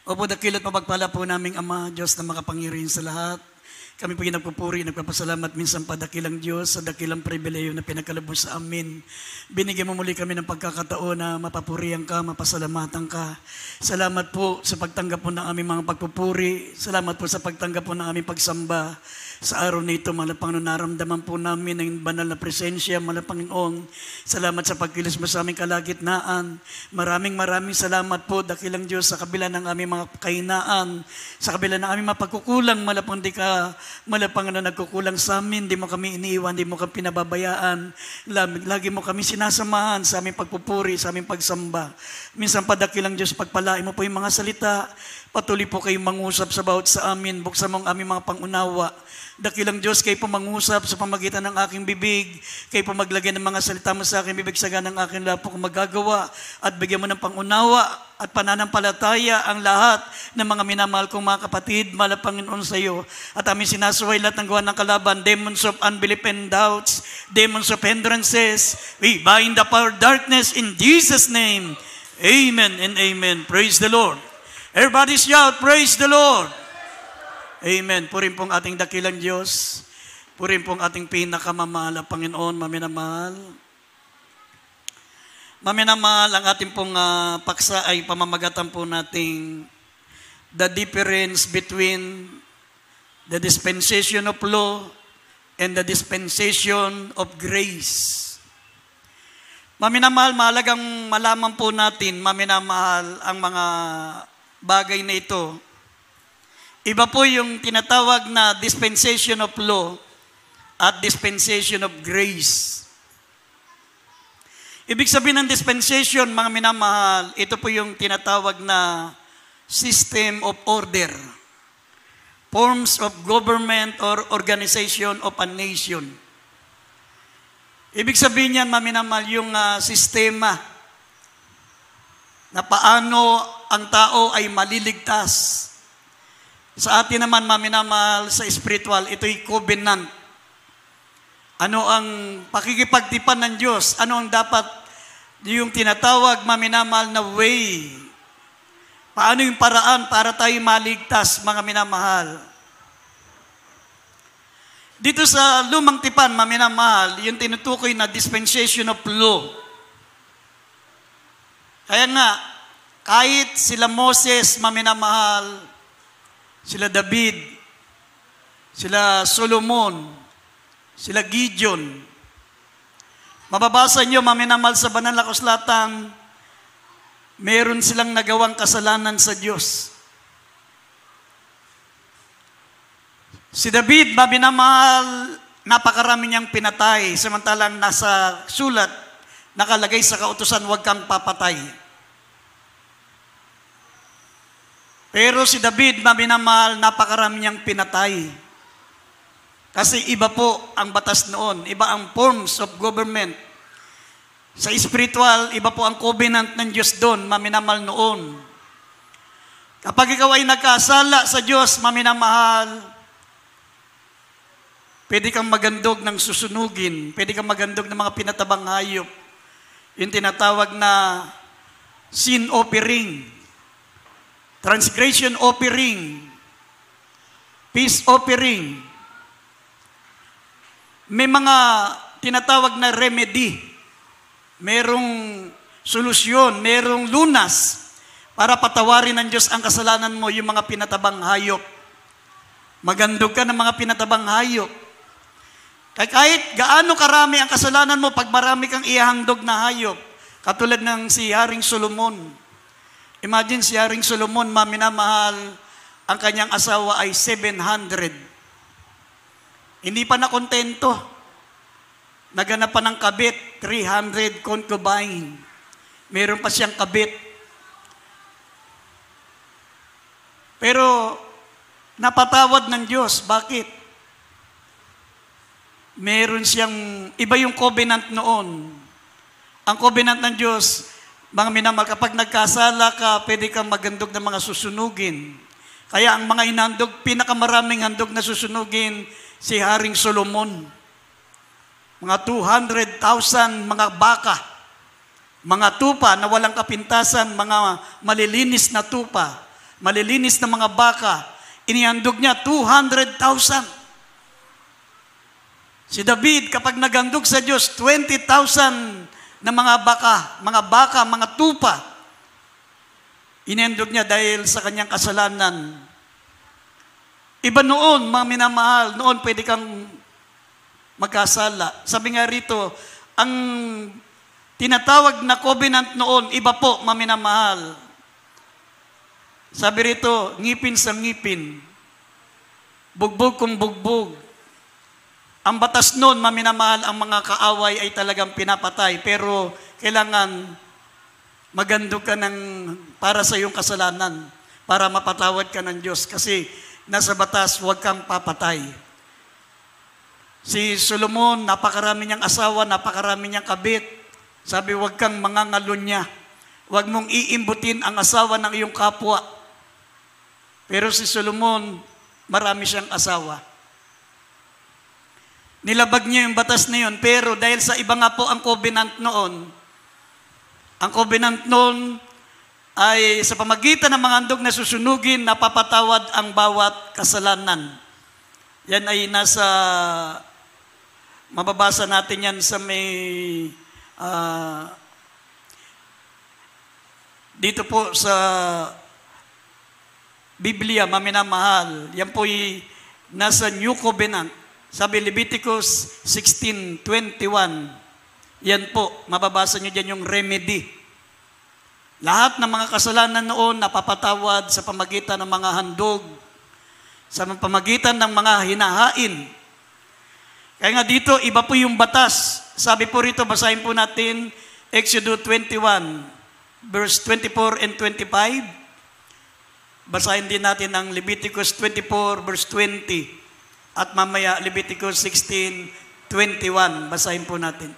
Opo, dakila't mapagpala po naming Ama, Diyos na makapangyarihan sa lahat. Kami po nagpupuri, nagpapasalamat minsan pa dakilang Diyos sa dakilang pribileyo na pinagkalubos sa amin. Binigyan mo muli kami ng pagkakataon na mapapurihan ka, mapasalamatan ka. Salamat po sa pagtanggap po ng aming mga pagpupuri. Salamat po sa pagtanggap po ng aming pagsamba. Sa araw na ito, mahal na Panginoon, naramdaman po namin ang banal na presensya, mahal na Panginoon. Salamat sa pagkilos mo sa aming kalagitnaan. Maraming salamat po, dakilang Diyos, sa kabila ng aming mga kahinaan, sa kabila ng aming mga pagkukulang, mahal na Panginoon, nagkukulang sa amin, di mo kami iniiwan, di mo kami pinababayaan. Lagi mo kami sinasamahan sa aming pagpupuri, sa aming pagsamba. Minsan pa, dakilang Diyos, pagpalain mo po yung mga salita, patuloy po kayong mangusap sa bawat sa amin, buksan mo ang aming mga pangunawa. Dakilang Diyos, kayo po mangusap sa pamagitan ng aking bibig, kayo po maglagay ng mga salita mo sa aking bibig, saga ng aking lapo kung magagawa, at bigyan mo ng pangunawa at pananampalataya ang lahat ng mga minamahal kong mga kapatid, mahal na Panginoon sa iyo. At aming sinasuway lahat ng gawa ng kalaban, demons of unbelief and doubts, demons of hindrances, we bind the power of darkness in Jesus' name. Amen and amen. Praise the Lord. Everybody shout, praise the Lord. Amen. Purin pong ating dakilang Diyos. Purin pong ating pinakamamahal na Panginoon, maminamahal. Maminamahal, ang ating pong paksa ay pamamagatan po nating the difference between the dispensation of law and the dispensation of grace. Maminamahal, mahalagang malaman po natin, maminamahal, ang mga bagay na ito. Iba po yung tinatawag na dispensation of law at dispensation of grace. Ibig sabihin ng dispensation, mga minamahal, ito po yung tinatawag na system of order, forms of government or organization of a nation. Ibig sabihin yan, mga minamahal, yung sistema na paano ang tao ay maliligtas. Sa atin naman, maminamahal, sa spiritual, ito'y covenant. Ano ang pakikipagtipan ng Diyos? Ano ang dapat yung tinatawag, maminamahal, na way? Paano yung paraan para tayo maligtas, mga minamahal? Dito sa lumang tipan, maminamahal, yung tinutukoy na dispensation of law. Kaya nga, kahit sila Moses, maminamahal, sila David, sila Solomon, sila Gideon. Mababasa nyo, maminamahal, sa banal na kasulatan, meron silang nagawang kasalanan sa Diyos. Si David, maminamahal, napakarami niyang pinatay, samantalang nasa sulat, nakalagay sa kautusan, huwag kang papatay. Pero si David, maminamahal, napakarami niyang pinatay. Kasi iba po ang batas noon, iba ang forms of government. Sa spiritual, iba po ang covenant ng Diyos doon, maminamahal noon. Kapag ikaw ay nagkasala sa Diyos, maminamahal, pwede kang magandog ng susunugin, pwede kang magandog ng mga pinatabang hayop. Yung tinatawag na sin offering, transgression offering, peace offering. May mga tinatawag na remedy. Merong solusyon, merong lunas para patawarin ng Diyos ang kasalanan mo, yung mga pinatabang hayop. Magandog ka ng mga pinatabang hayop. Kahit gaano karami ang kasalanan mo, pag marami kang ihandog na hayop, katulad ng si Haring Solomon. Imagine si Haring Solomon, maminamahal, ang kanyang asawa ay 700. Hindi pa nakontento. Naganap pa ng kabit, 300 concubine. Meron pa siyang kabit. Pero napatawad ng Diyos. Bakit? Meron siyang, iba yung covenant noon. Ang covenant ng Diyos, mga minamahal, kapag nagkasala ka, pwede kang magandog ng mga susunugin. Kaya ang mga inandog, pinakamaraming handog na susunugin, si Haring Solomon. Mga 200,000 mga baka, mga tupa na walang kapintasan, mga malilinis na tupa. malilinis na mga baka. Inihandog niya 200,000. Si David, kapag naghandog sa Diyos, 20,000 na mga baka, mga tupa. Inihandog niya dahil sa kanyang kasalanan. Iba noon, mga minamahal, noon pwede kang magkasala. Sabi nga rito, ang tinatawag na covenant noon, iba po, mga minamahal. Sabi rito, ngipin sa ngipin, bugbog kung bugbog. Ang batas noon, mga minamahal, ang mga kaaway ay talagang pinapatay. Pero kailangan magandog ka para sa iyong kasalanan, para mapatawad ka ng Diyos. Kasi nasa batas, huwag kang papatay. Si Solomon, napakarami niyang asawa, napakarami niyang kabit. Sabi, huwag kang mangangalunya. Huwag mong iimbutin ang asawa ng iyong kapwa. Pero si Solomon, marami siyang asawa. Nilabag niya yung batas na yun. Pero dahil sa iba nga po ang covenant noon, ang covenant noon ay sa pamagitan ng mga handog na susunugin, napapatawad ang bawat kasalanan. Yan ay mababasa natin yan sa dito po sa Biblia, maminamahal. Yan po ay nasa New Covenant. Sabi Leviticus 16:21. Yan po, mababasa nyo dyan yung remedy. Lahat ng mga kasalanan noon napapatawad sa pamagitan ng mga handog, sa pamagitan ng mga hinahain. Kaya nga dito, iba po yung batas. Sabi po rito, basahin po natin Exodus 21, verse 24 and 25. Basahin din natin ang Leviticus 24, verse 20. At mamaya Leviticus 16:21. Basahin po natin.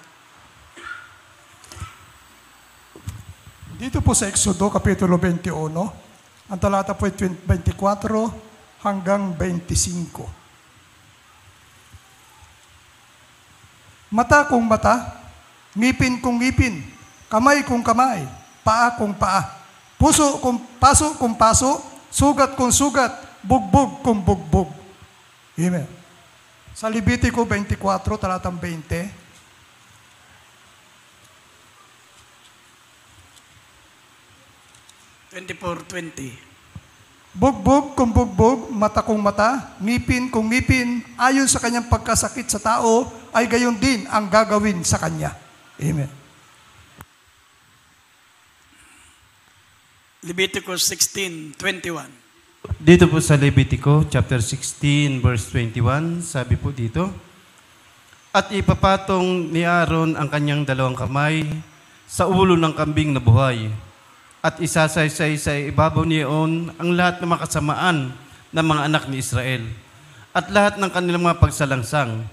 Dito po sa Exodo, Kapitulo 21, ang talata po ay 24 hanggang 25. Mata kung mata, ngipin kung ngipin, kamay kung kamay, paa kung paa, puso kung paso, sugat kung sugat, bugbog kung bugbog. Amen. Sa Levitico 24, talatang 20, 24:20. bugbog kung bugbog, mata kung mata, ngipin kung ngipin, ayon sa kanyang pagkasakit sa tao, ay gayon din ang gagawin sa kanya. Amen. Leviticus 16:21. Dito po sa Levitico, chapter 16, verse 21, sabi po dito, at ipapatong ni Aaron ang kanyang dalawang kamay sa ulo ng kambing na buhay, at isasaysay sa ibabaw niyon ang lahat ng mga kasamaan ng mga anak ni Israel, at lahat ng kanilang mga pagsalangsang,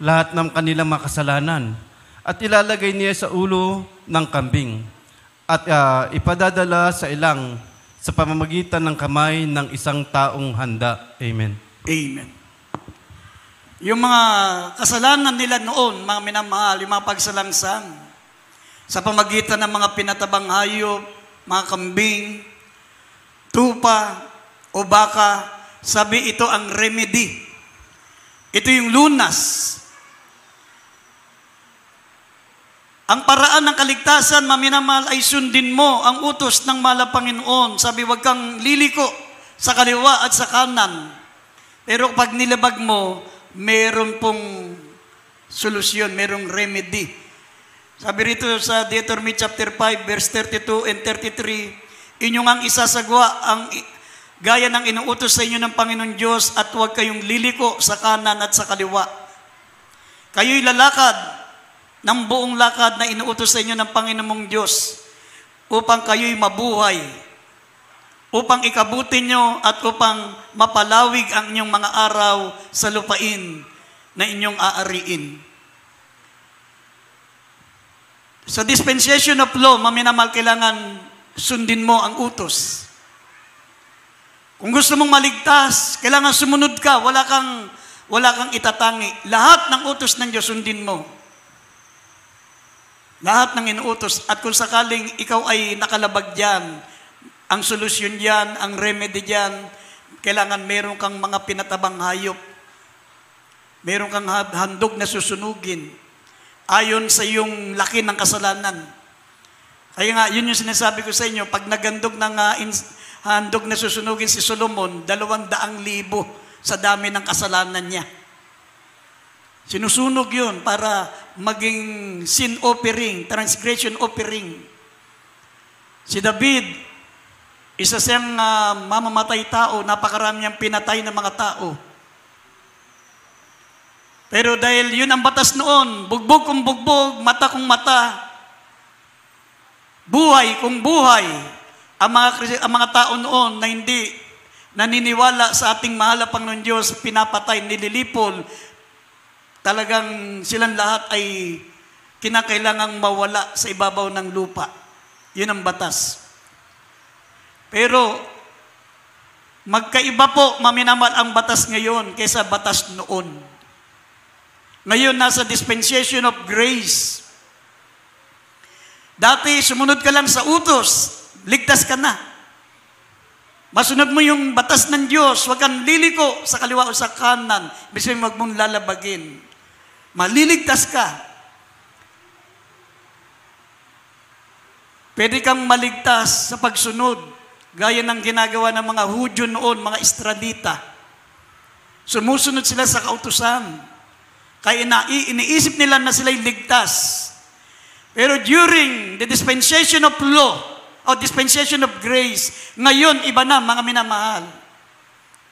lahat ng kanilang mga kasalanan, at ilalagay niya sa ulo ng kambing, at ipadadala sa ilang sa pamamagitan ng kamay ng isang taong handa. Amen. Amen. Yung mga kasalanan nila noon, mga minamahal, yung mga pagsalangsang, sa pamagitan ng mga pinatabang hayop, mga kambing, tupa, o baka, sabi ito ang remedy. Ito yung lunas. Ang paraan ng kaligtasan, maminamahal, ay sundin mo ang utos ng mahal na Panginoon. Sabi, huwag kang liliko sa kaliwa at sa kanan. Pero pag nilabag mo, meron pong solusyon, merong remedy. Sabi rito sa Deuteronomy chapter 5, verse 32 and 33, inyong ang isasagwa ang gaya ng inuutos sa inyo ng Panginoon Diyos, at huwag kayong liliko sa kanan at sa kaliwa. Kayo'y lalakad ng buong lakad na inuutos sa inyo ng Panginoong Diyos upang kayo'y mabuhay, upang ikabuti nyo at upang mapalawig ang inyong mga araw sa lupain na inyong aariin. Sa dispensation of law, maminamahal, kailangan sundin mo ang utos. Kung gusto mong maligtas, kailangan sumunod ka, wala kang itatangi. Lahat ng utos ng Diyos sundin mo. Lahat ng inuutos. At kung sakaling ikaw ay nakalabag diyan, Ang solusyon diyan, ang remedy diyan, kailangan meron kang mga pinatabang hayop. Meron kang handog na susunugin ayon sa iyong laki ng kasalanan. Kaya nga, yun yung sinasabi ko sa inyo, pag nagandog ng handog na susunugin si Solomon, 200,000 sa dami ng kasalanan niya. Sinusunog yun para maging sin offering, transgression offering. Si David, isa siyang mamamatay tao, napakarami niyang pinatay ng mga tao. Pero dahil yun ang batas noon, bugbog kung bugbog, mata kung mata, buhay kung buhay, ang mga tao noon na hindi naniniwala sa ating mahal na Panginoon Diyos, pinapatay, nililipol, talagang silang lahat ay kinakailangang mawala sa ibabaw ng lupa. Yun ang batas. Pero magkaiba po, maminamal, ang batas ngayon kaysa batas noon. Ngayon, nasa dispensation of grace. Dati, sumunod ka lang sa utos, ligtas ka na. Masunod mo yung batas ng Diyos, huwag kang liliko sa kaliwa o sa kanan, bisig wag mong lalabagin. Maliligtas ka. Pwede kang maligtas sa pagsunod, gaya ng ginagawa ng mga Hudyo noon, mga Estradita. Sumusunod sila sa kautusan. Kaya iniisip nila na sila'y ligtas. Pero during the dispensation of law, o dispensation of grace, ngayon, iba na, mga minamahal.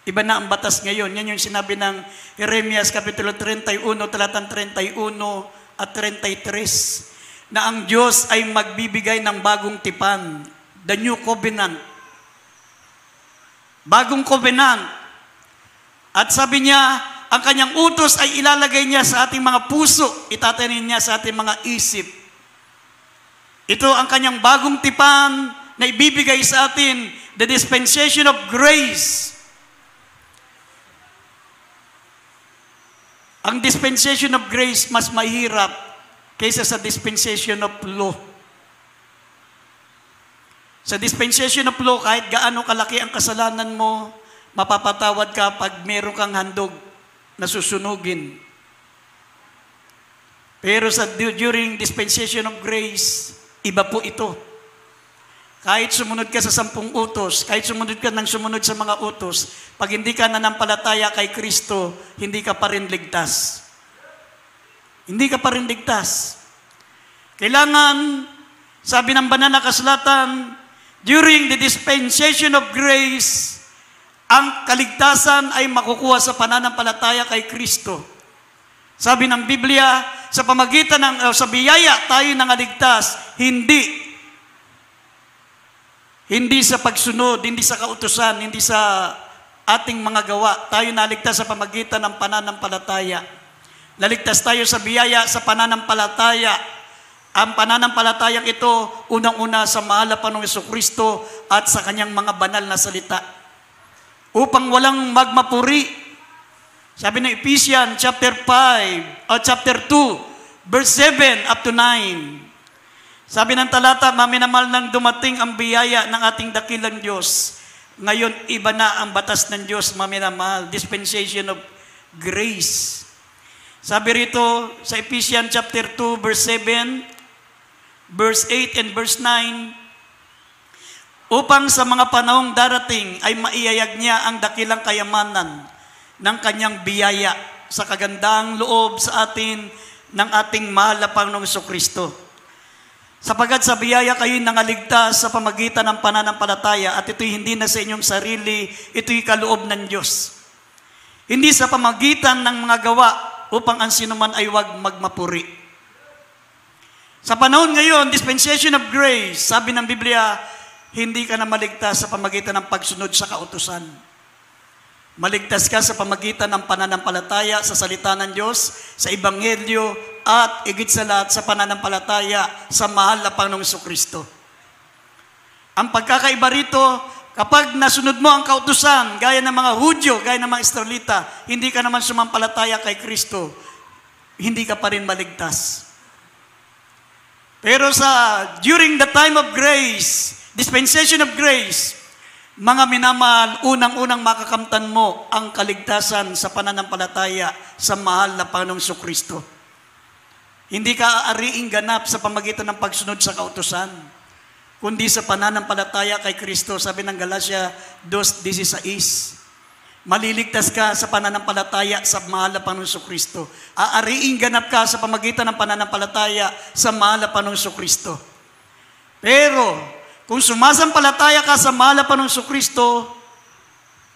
Iba na ang batas ngayon. Yan yung sinabi ng Jeremias Kapitulo 31, talatang 31 at 33, na ang Diyos ay magbibigay ng bagong tipan, the new covenant. Bagong covenant. At sabi niya, ang kanyang utos ay ilalagay niya sa ating mga puso, itatanin niya sa ating mga isip. Ito ang kanyang bagong tipan na ibibigay sa atin, the dispensation of grace. Ang dispensation of grace mas mahirap kaysa sa dispensation of law. Sa dispensation of law, kahit gaano kalaki ang kasalanan mo, mapapatawad ka pag meron kang handog na susunugin. Pero during dispensation of grace, iba po ito. Kahit sumunod ka sa 10 utos, kahit sumunod ka ng sumunod sa mga utos, pag hindi ka nanampalataya kay Kristo, hindi ka pa rin ligtas. Hindi ka pa rin ligtas. Kailangan, sabi ng banal na kasulatan, during the dispensation of grace, ang kaligtasan ay makukuha sa pananampalataya kay Kristo. Sabi ng Biblia, sa pamagitan ng sa biyaya tayo nangaligtas, hindi sa pagsunod, hindi sa kautusan, hindi sa ating mga gawa. Tayo naligtas sa pamagitan ng pananampalataya. Naligtas tayo sa biyaya sa pananampalataya. Ang pananampalatayang ito, unang-una sa mahal na Panginoong Jesucristo at sa kanyang mga banal na salita. Upang walang magmapuri. Sabi ng Ephesians chapter 5 o chapter 2 verse 7 up to 9. Sabi ng talata, maminamal nang dumating ang biyaya ng ating dakilang Diyos. Ngayon, iba na ang batas ng Diyos, maminamahal. Dispensation of grace. Sabi rito sa Ephesians chapter 2 verse 7, verse 8 and verse 9, upang sa mga panahong darating ay maiyayag niya ang dakilang kayamanan ng kanyang biyaya sa kagandang loob sa atin ng ating mahal na Panginoong Jesucristo. Sapagkat sa biyaya kayo'y nangaligtas sa pamagitan ng pananampalataya at ito'y hindi na sa inyong sarili, ito'y kaloob ng Diyos. Hindi sa pamagitan ng mga gawa upang ang sinuman ay huwag magmapuri. Sa panahon ngayon, dispensation of grace, sabi ng Biblia, hindi ka na maligtas sa pamagitan ng pagsunod sa kautusan. Maligtas ka sa pamagitan ng pananampalataya sa salita ng Diyos, sa Ebanghelyo, at higit sa lahat sa pananampalataya sa mahal na Panginoong Jesucristo. Ang pagkakaiba rito, kapag nasunod mo ang kautusan, gaya ng mga Hudyo, gaya ng mga Israelita, hindi ka naman sumampalataya kay Kristo, hindi ka pa rin maligtas. Pero during the time of grace, Dispensation of grace. Mga minamahal, unang-unang makakamtan mo ang kaligtasan sa pananampalataya sa mahal na Panginoong Kristo. Hindi ka aariing ganap sa pamagitan ng pagsunod sa kautusan, kundi sa pananampalataya kay Kristo. Sabi ng Galatia 2:16, maliligtas ka sa pananampalataya sa mahal na Panginoong Kristo. Aariing ganap ka sa pamagitan ng pananampalataya sa mahal na Panginoong Kristo. Pero, kung sumasampalataya ka sa mahal na Panginoong Kristo,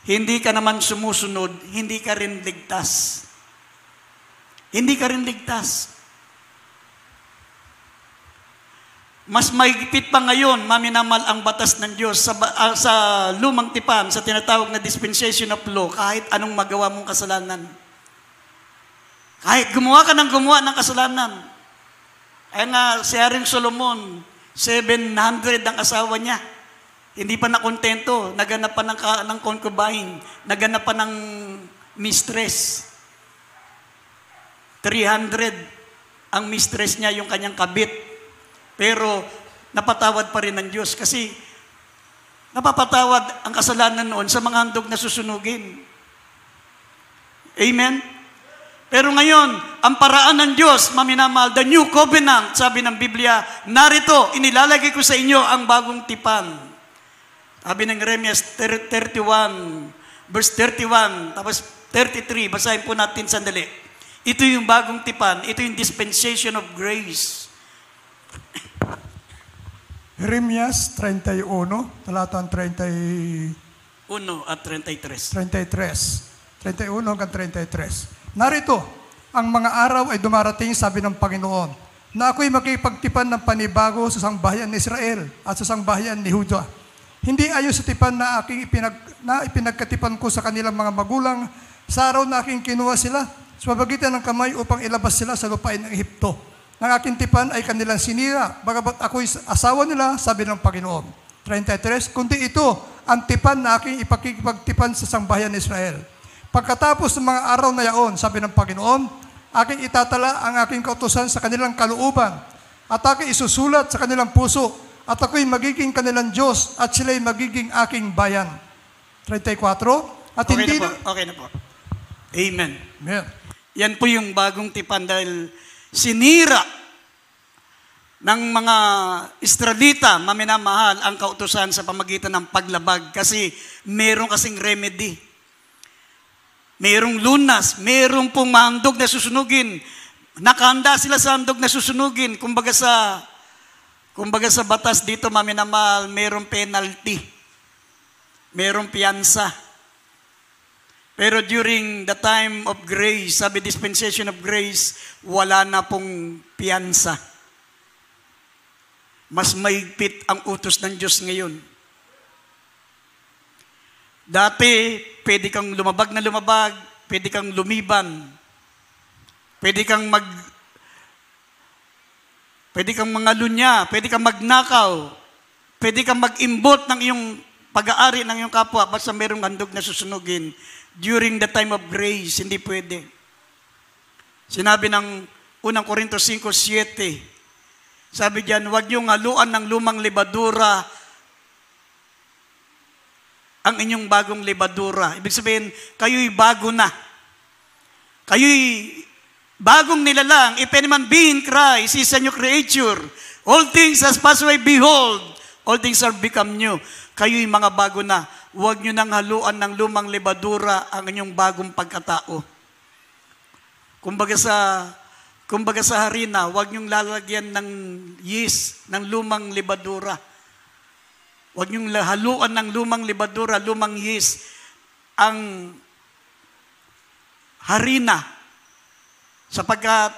hindi ka naman sumusunod, hindi ka rin ligtas. Hindi ka rin ligtas. Mas mahigpit pa ngayon, maminamal ang batas ng Diyos sa lumang tipan, sa tinatawag na dispensation of law, kahit anong magawa mong kasalanan. Kahit gumawa ka ng kasalanan. Kaya nga, si Haring Solomon, 700 ang asawa niya. Hindi pa nakontento, naganap pa ng concubine, naganap pa ng mistress. 300 ang mistress niya, yung kanyang kabit. Pero napatawad pa rin ng Diyos kasi napapatawad ang kasalanan noon sa mga handog na susunugin. Amen? Pero ngayon, ang paraan ng Diyos, maminamahal, the new covenant, sabi ng Biblia, narito, inilalagay ko sa inyo ang bagong tipan. Sabi ng Jeremias 31, verse 31, tapos 33, basahin po natin sandali. Ito yung bagong tipan, ito yung dispensation of grace. Jeremias 31, talatang 1 at 33. 31 hanggang 33. Narito, ang mga araw ay dumarating, sabi ng Panginoon, na ako'y makipagtipan ng panibago sa sangbahayan ni Israel at sa sangbahayan ni Juda. Hindi ayon sa tipan na ipinagkatipan ko sa kanilang mga magulang sa araw na aking kinuha sila sa pagitan ng kamay upang ilabas sila sa lupain ng Ehipto. Nang aking tipan ay kanilang sinira, bagamat ako'y asawa nila, sabi ng Panginoon. 33, kundi ito ang tipan na aking ipakikipagtipan sa sangbahayan ni Israel. Pagkatapos ng mga araw na yaon, sabi ng Panginoon, aking itatala ang aking kautusan sa kanilang kalooban at aking isusulat sa kanilang puso at ako'y magiging kanilang Diyos at sila'y magiging aking bayan. 34, at okay hindi na po. Okay na po. Amen. Amen. Yan po yung bagong tipan dahil sinira ng mga Israelita, maminamahal, ang kautusan sa pamagitan ng paglabag kasi meron kasing remedy. Merong lunas, merong pong handog na susunugin. Nakahanda sila sa handog na susunugin. Kumbaga sa batas dito, maminamahal, merong penalty. Merong piyansa. Pero during the time of grace, sabi dispensation of grace, wala na pong piyansa. Mas mahigpit ang utos ng Diyos ngayon. Dati, pwede kang lumabag na lumabag, pwede kang lumiban, pwede kang mangalunya, pwede kang magnakaw, pwede kang mag-imbot ng iyong pag-aari ng iyong kapwa, basta mayroong handog na susunugin. During the time of grace, hindi pwede. Sinabi ng 1 Corinto 5:7, sabi diyan, huwag niyong haluan ng lumang libadura ang inyong bagong libadura. Ibig sabihin, kayo'y bago na. Kayo'y bagong nilalang. If any man be in Christ, he is a new creature. All things has passed away, behold, all things are become new. Kayo'y mga bago na. Huwag nyo nang haluan ng lumang libadura ang inyong bagong pagkatao. Kumbaga sa harina, huwag nyong lalagyan ng yeast, ng lumang libadura. Huwag nyong haluan ng lumang libadura, lumang yeast, ang harina. Sapagkat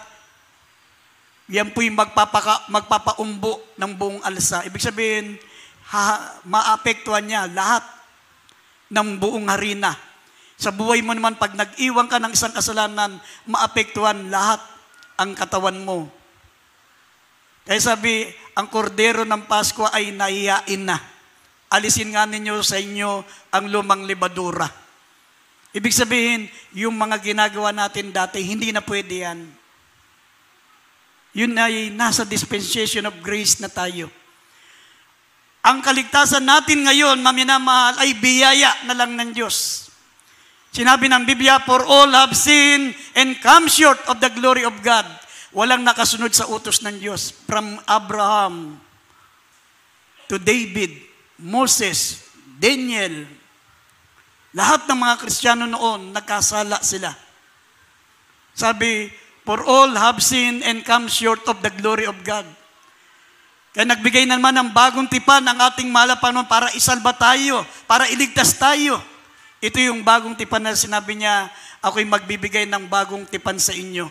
yan po'y magpapaumbo ng buong alsa. Ibig sabihin, maapektuhan niya lahat ng buong harina. Sa buhay mo naman, pag nag-iwan ka ng isang kasalanan, maapektuhan lahat ang katawan mo. Kaya sabi, ang kordero ng Pasko ay nahihain na. Alisin nga ninyo sa inyo ang lumang libadura. Ibig sabihin, yung mga ginagawa natin dati, hindi na pwede yan. Yun ay nasa dispensation of grace na tayo. Ang kaligtasan natin ngayon, maminamahal, ay biyaya na lang ng Diyos. Sinabi ng Biblia, for all have sinned and come short of the glory of God. Walang nakasunod sa utos ng Diyos. From Abraham to David, Moses, Daniel, lahat ng mga Kristiyano noon, nagkasala sila. Sabi, for all have sinned and come short of the glory of God. Kaya nagbigay naman ng bagong tipan ang ating malapanon para isalba tayo, para iligtas tayo. Ito yung bagong tipan na sinabi niya, ako'y magbibigay ng bagong tipan sa inyo.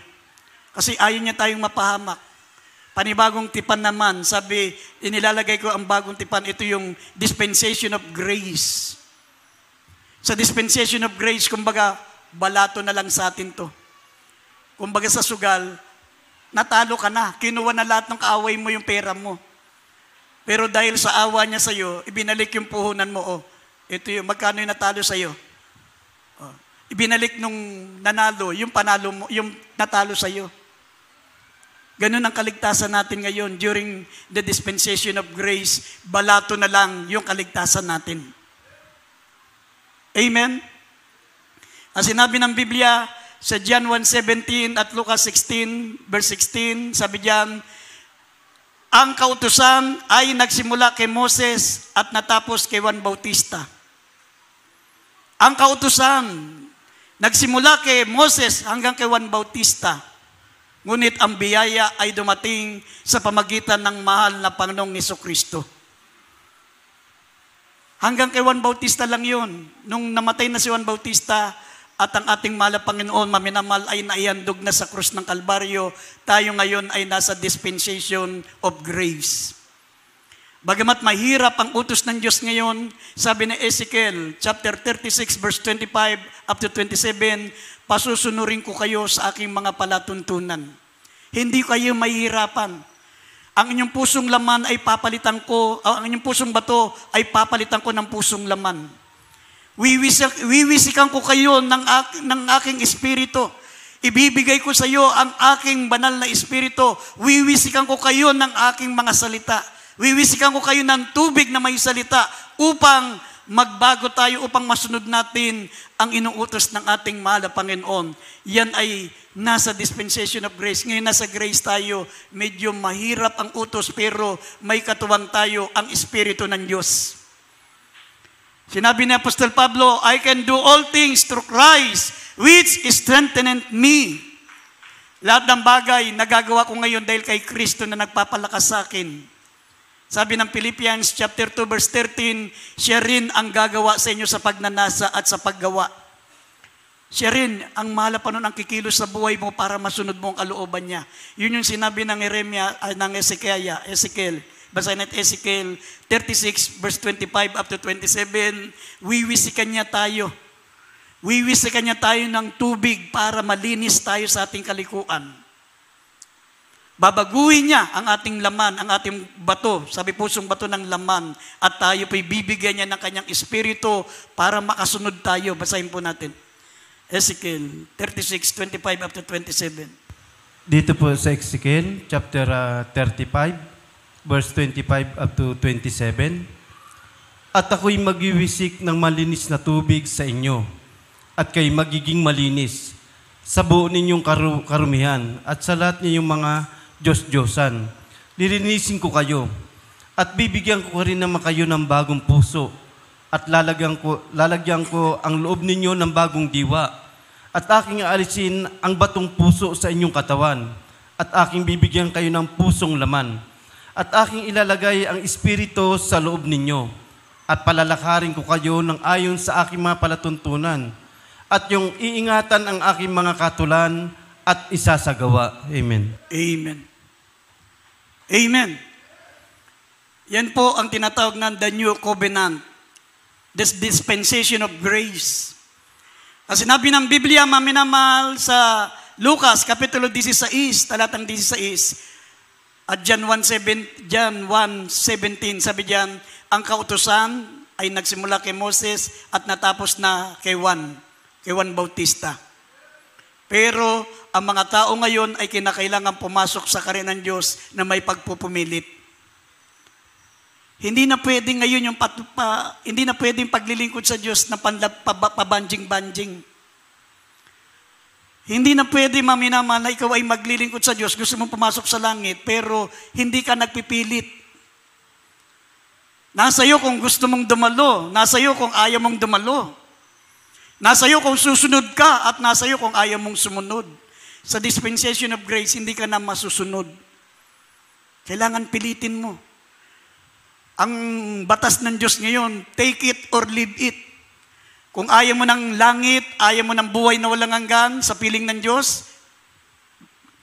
Kasi ayaw niya tayong mapahamak. Panibagong tipan naman, sabi, inilalagay ko ang bagong tipan, ito yung dispensation of grace. Sa dispensation of grace, kumbaga, balato na lang sa atin to. Kumbaga sa sugal, natalo ka na, kinuha na lahat ng kaaway mo yung pera mo. Pero dahil sa awa niya sa'yo, ibinalik yung puhunan mo, ito yung, magkano yung natalo sa'yo? Ibinalik nung nanalo, yung panalo mo, yung natalo sa'yo. Ganun ang kaligtasan natin ngayon. During the dispensation of grace, balato na lang yung kaligtasan natin. Amen? Ang sinabi ng Biblia sa John 1:17 at Lucas 16, verse 16, sabi diyan, ang kautusan ay nagsimula kay Moses at natapos kay Juan Bautista. Ang kautusan nagsimula kay Moses hanggang kay Juan Bautista. Ngunit ang biyaya ay dumating sa pamagitan ng mahal na Panginoong Jesucristo. Hanggang kay Juan Bautista lang yun. Nung namatay na si Juan Bautista at ang ating mahal na Panginoon, maminamahal, ay naihandog na sa krus ng Kalbaryo, tayo ngayon ay nasa dispensation of grace. Bagamat mahirap ang utos ng Diyos ngayon, sabi ni Ezekiel, chapter 36, verse 25 up to 27, pasusunurin ko kayo sa aking mga palatuntunan. Hindi kayo mahihirapan. Ang inyong pusong laman ay papalitan ko, ang inyong pusong bato ay papalitan ko ng pusong laman. Wiwisikan ko kayo ng aking espiritu. Ibibigay ko sa iyo ang aking banal na espiritu. Wiwisikan ko kayo ng aking mga salita. Wiwisikan ko kayo ng tubig na may salita upang magbago tayo, upang masunod natin ang inuutos ng ating mahal na Panginoon. Yan ay nasa dispensation of grace. Ngayon nasa grace tayo, medyo mahirap ang utos pero may katuwang tayo ang espiritu ng Diyos. Sinabi ni Apostol Pablo, I can do all things through Christ, which strengtheneth me. Lahat ng bagay nagagawa ko ngayon dahil kay Kristo na nagpapalakas sa akin. Sabi ng Philippians chapter 2 verse 13, siya rin ang gagawa sa inyo sa pagnanasa at sa paggawa. Siya rin ang mahal pa nun ang kikilos sa buhay mo para masunod mo ang kalooban niya. Yun yung sinabi ng ng Ezekiel. Basahin natin Ezekiel 36 verse 25 up to 27. Wiwisikan niya tayo. Wiwisikan niya tayo ng tubig para malinis tayo sa ating kalikuan. Babaguhin niya ang ating laman, ang ating bato, sabi pusong bato ng laman, at tayo po'y bibigyan niya ng kanyang espiritu para makasunod tayo. Basahin po natin. Ezekiel 36, 25 up to 27. Dito po sa Ezekiel, chapter 35, verse 25 up to 27. At ako'y magwiwisik ng malinis na tubig sa inyo, at kayo magiging malinis sa buo ninyong karumihan, at sa lahat ninyong mga Diyos-Diyosan. Lilinisin ko kayo, at bibigyan ko rin naman kayo ng bagong puso, at lalagyan ko ang loob ninyo ng bagong diwa, at aking aalisin ang batong puso sa inyong katawan, at aking bibigyan kayo ng pusong laman, at aking ilalagay ang espiritu sa loob ninyo, at palalakarin ko kayo ng ayon sa aking mga palatuntunan, at yung iingatan ang aking mga katulan at isasagawa. Amen. Amen. Amen. Yan po ang tinatawag ng the new covenant, this dispensation of grace. Ang sinabi ng Biblia, maminamahal, sa Lucas, Kapitulo 16, talatang 16, at John 1:17, sabi diyan, ang kautusan ay nagsimula kay Moses at natapos na kay Juan Bautista. Pero ang mga tao ngayon ay kinakailangan pumasok sa karya ng Diyos na may pagpupumilit. Hindi na pwede ngayon yung hindi na pwede yung paglilingkod sa Diyos na pabanjing-banjing. Hindi na pwede, maminamahal, na ikaw ay maglilingkod sa Diyos, gusto mong pumasok sa langit, pero hindi ka nagpipilit. Nasa iyo kung gusto mong dumalo, nasa iyo kung ayaw mong dumalo. Nasa iyo kung susunod ka, at nasa iyo kung ayaw mong sumunod. Sa dispensation of grace, hindi ka na masusunod. Kailangan pilitin mo. Ang batas ng Diyos ngayon, take it or leave it. Kung ayaw mo ng langit, ayaw mo ng buhay na walang hanggan sa piling ng Diyos,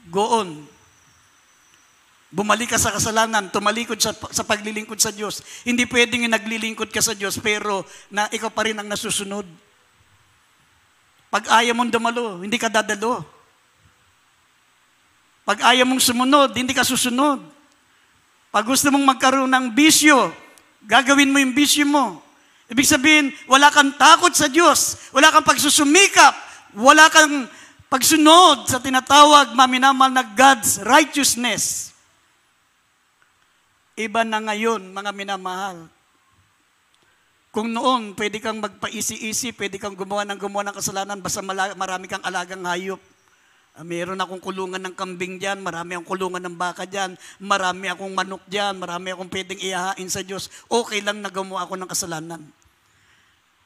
go on. Bumalik ka sa kasalanan, tumalikod sa paglilingkod sa Diyos. Hindi pwedeng naglilingkod ka sa Diyos, pero na ikaw pa rin ang nasusunod. Pag ayaw mong dumalo, hindi ka dadalo. Pag ayaw mong sumunod, hindi ka susunod. Pag gusto mong magkaroon ng bisyo, gagawin mo yung bisyo mo. Ibig sabihin, wala kang takot sa Diyos, wala kang pagsusumikap, wala kang pagsunod sa tinatawag, maminamal na God's righteousness. Iba na ngayon, mga minamahal. Kung noon, pwede kang magpaisi-isi, pwede kang gumawa ng kasalanan, basta marami kang alagang hayop. Meron akong kulungan ng kambing dyan, marami akong kulungan ng baka dyan, marami akong manok dyan, marami akong pwedeng ihahain sa Diyos. Okay lang na gumawa ako ng kasalanan.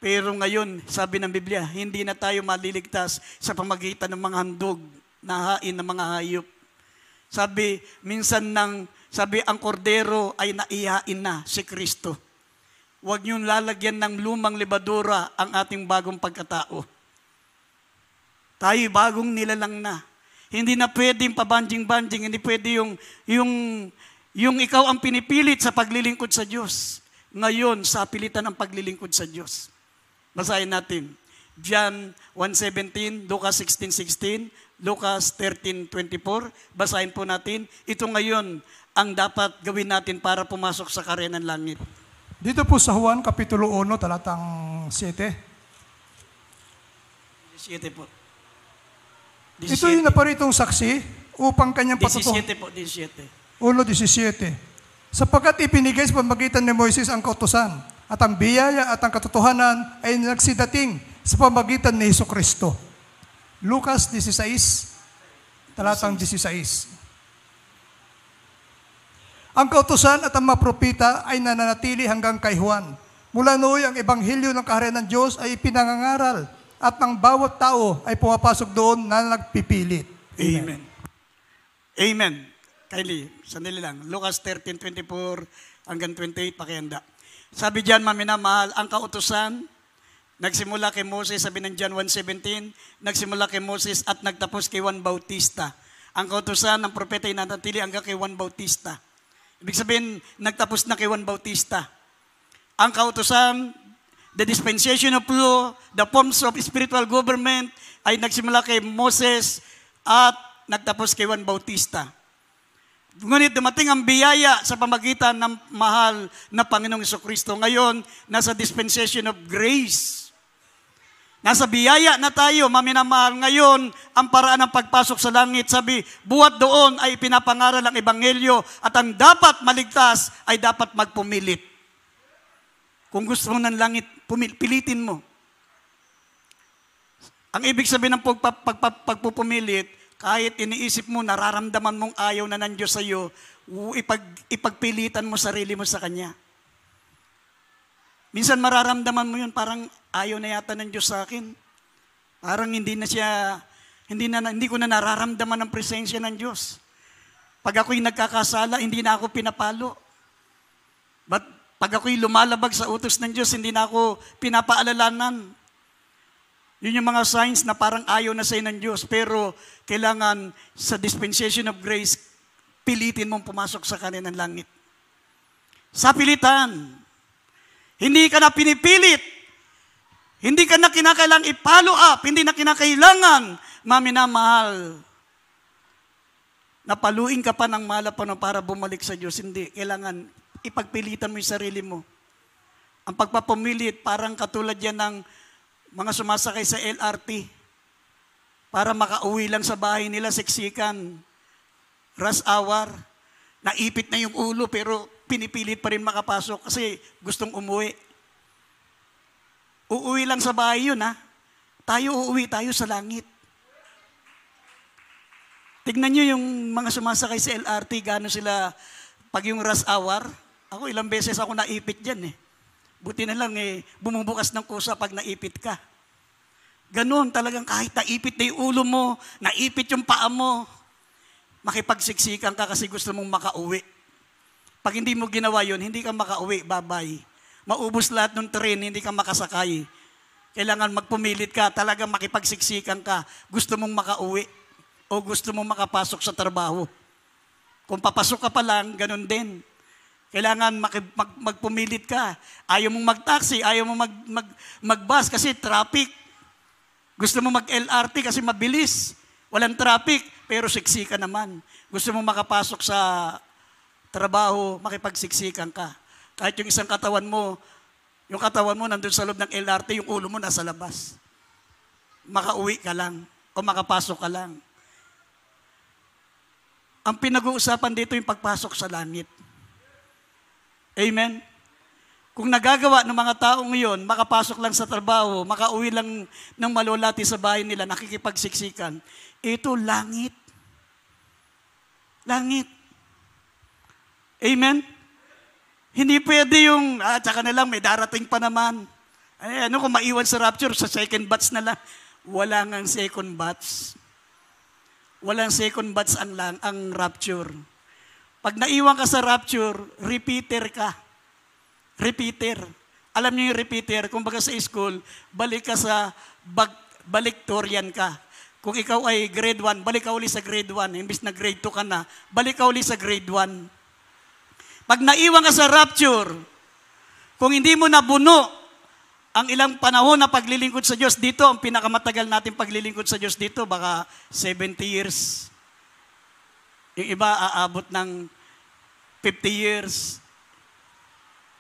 Pero ngayon, sabi ng Biblia, hindi na tayo maliligtas sa pamagitan ng mga handog na hain ng mga hayop. Sabi, ang kordero ay naihain na si Kristo. Huwag niyong lalagyan ng lumang libadura ang ating bagong pagkatao. Tayo bagong nilalang na. Hindi na pwedeng pabanjing-banjing, hindi pwede yung ikaw ang pinipilit sa paglilingkod sa Diyos. Ngayon, sa pilitan ang paglilingkod sa Diyos. Basahin natin. John 1:17, Lucas 16:16, Lucas 13:24. Basahin po natin. Ito ngayon ang dapat gawin natin para pumasok sa karya ng langit. Dito po sa Juan, Kapitulo 1, talatang 7. 17 po. Ito yung naparitong saksi upang kanyang 17 po, 17. 1:17. Sapagkat ipinigay sa pamagitan ni Moises ang kautusan, at ang biyaya at ang katotohanan ay nagsidating sa pamagitan ni Jesucristo. Lucas 16, talatang 16. Ang kautusan at ang mga propeta ay nananatili hanggang kay Juan. Mula nooy ang ebanghelyo ng kaharian ng Diyos ay ipinangangaral, at ng bawat tao ay pumapasok doon na nagpipilit. Amen. Amen. Kylie, sandali lang. Lucas 13:24 hanggang 28, pakihanda. Sabi diyan, maminamahal, ang kautusan, nagsimula kay Moses, sabi ng John 1:17, nagsimula kay Moses at nagtapos kay Juan Bautista. Ang kautusan ng propeta ay nanatili hanggang kay Juan Bautista. Ibig sabihin, nagtapos na kay Juan Bautista. Ang kautusan, the dispensation of law, the forms of spiritual government, ay nagsimula kay Moses at nagtapos kay Juan Bautista. Ngunit dumating ang biyaya sa pamagitan ng mahal na Panginoong Jesucristo. Ngayon, nasa dispensation of grace. Nasa biyaya na tayo, maminamahal. Ngayon, ang paraan ng pagpasok sa langit, sabi, buhat doon ay pinapangaral ang ebanghelyo, at ang dapat maligtas ay dapat magpumilit. Kung gusto mo ng langit, pilitin mo. Ang ibig sabihin ng pagpupumilit, kahit iniisip mo, nararamdaman mong ayaw na ng Diyos sa iyo, ipagpilitan mo sarili mo sa Kanya. Minsan mararamdaman mo yun, parang ayaw na yata ng Diyos sa akin. Parang hindi ko na nararamdaman ang presensya ng Diyos. Pag ako'y nagkakasala, hindi na ako pinapalo. But pag ako'y lumalabag sa utos ng Diyos, hindi na ako pinapaalalanan. Yun yung mga signs na parang ayaw na sa'yo ng Diyos. Pero kailangan sa dispensation of grace, pilitin mong pumasok sa Kanya ng langit. Sa pilitan. Hindi ka na pinipilit. Hindi ka na kinakailangan i-follow up. Hindi na kinakailangan, maminamahal, napaluin ka pa ng malapano para bumalik sa Diyos. Hindi. Kailangan ipagpilitan mo yung sarili mo. Ang pagpapumilit, parang katulad yan ng mga sumasakay sa LRT para makauwi lang sa bahay nila, siksikan, rush hour, naipit na yung ulo, pero pinipilit pa rin makapasok kasi gustong umuwi. Uuwi lang sa bahay yun, ha? Tayo uuwi tayo sa langit. Tignan nyo yung mga sumasakay sa LRT, gano'n sila pag yung rush hour. Ako ilang beses ako naipit dyan eh. Buti na lang bumubukas ng kusa pag naipit ka. Ganon talagang kahit naipit na yung ulo mo, naipit yung paa mo, makipagsiksikan ka kasi gusto mong makauwi. Pag hindi mo ginawa yun, hindi ka makauwi, bye-bye. Maubos lahat ng train, hindi ka makasakay. Kailangan magpumilit ka, talagang makipagsiksikan ka. Gusto mong makauwi o gusto mong makapasok sa trabaho. Kung papasok ka pa lang, ganun din. Kailangan magpumilit ka. Ayaw mong mag-taxi, ayaw mong mag-bus kasi traffic. Gusto mong mag-LRT kasi mabilis. Walang traffic, pero siksi ka naman. Gusto mong makapasok sa trabaho, makipagsiksikan ka. Kahit yung isang katawan mo nandun sa loob ng LRT, yung ulo mo nasa labas. Makauwi ka lang o makapasok ka lang. Ang pinag-uusapan dito yung pagpasok sa langit. Amen? Kung nagagawa ng mga tao ngayon, makapasok lang sa trabaho, makauwi lang ng malulati sa bahay nila, nakikipagsiksikan, ito langit. Langit. Amen? Hindi pwede yung, tsaka na lang, may darating pa naman. Ano kung maiwan sa rapture, sa second batch na lang. Wala ngang second batch. Walang second batch ang rapture. Pag naiwan ka sa rapture, repeater ka. Repeater. Alam niyo yung repeater, kung baga sa school, balik ka sa baliktorian ka. Kung ikaw ay grade 1, balik ka uli sa grade 1. Imbis na grade 2 ka na, balik ka uli sa grade 1. Pag naiwan ka sa rapture, kung hindi mo nabuno ang ilang panahon na paglilingkod sa Diyos dito, ang pinakamatagal natin paglilingkod sa Diyos dito, baka 70 years. Yung iba aabot ng 50 years.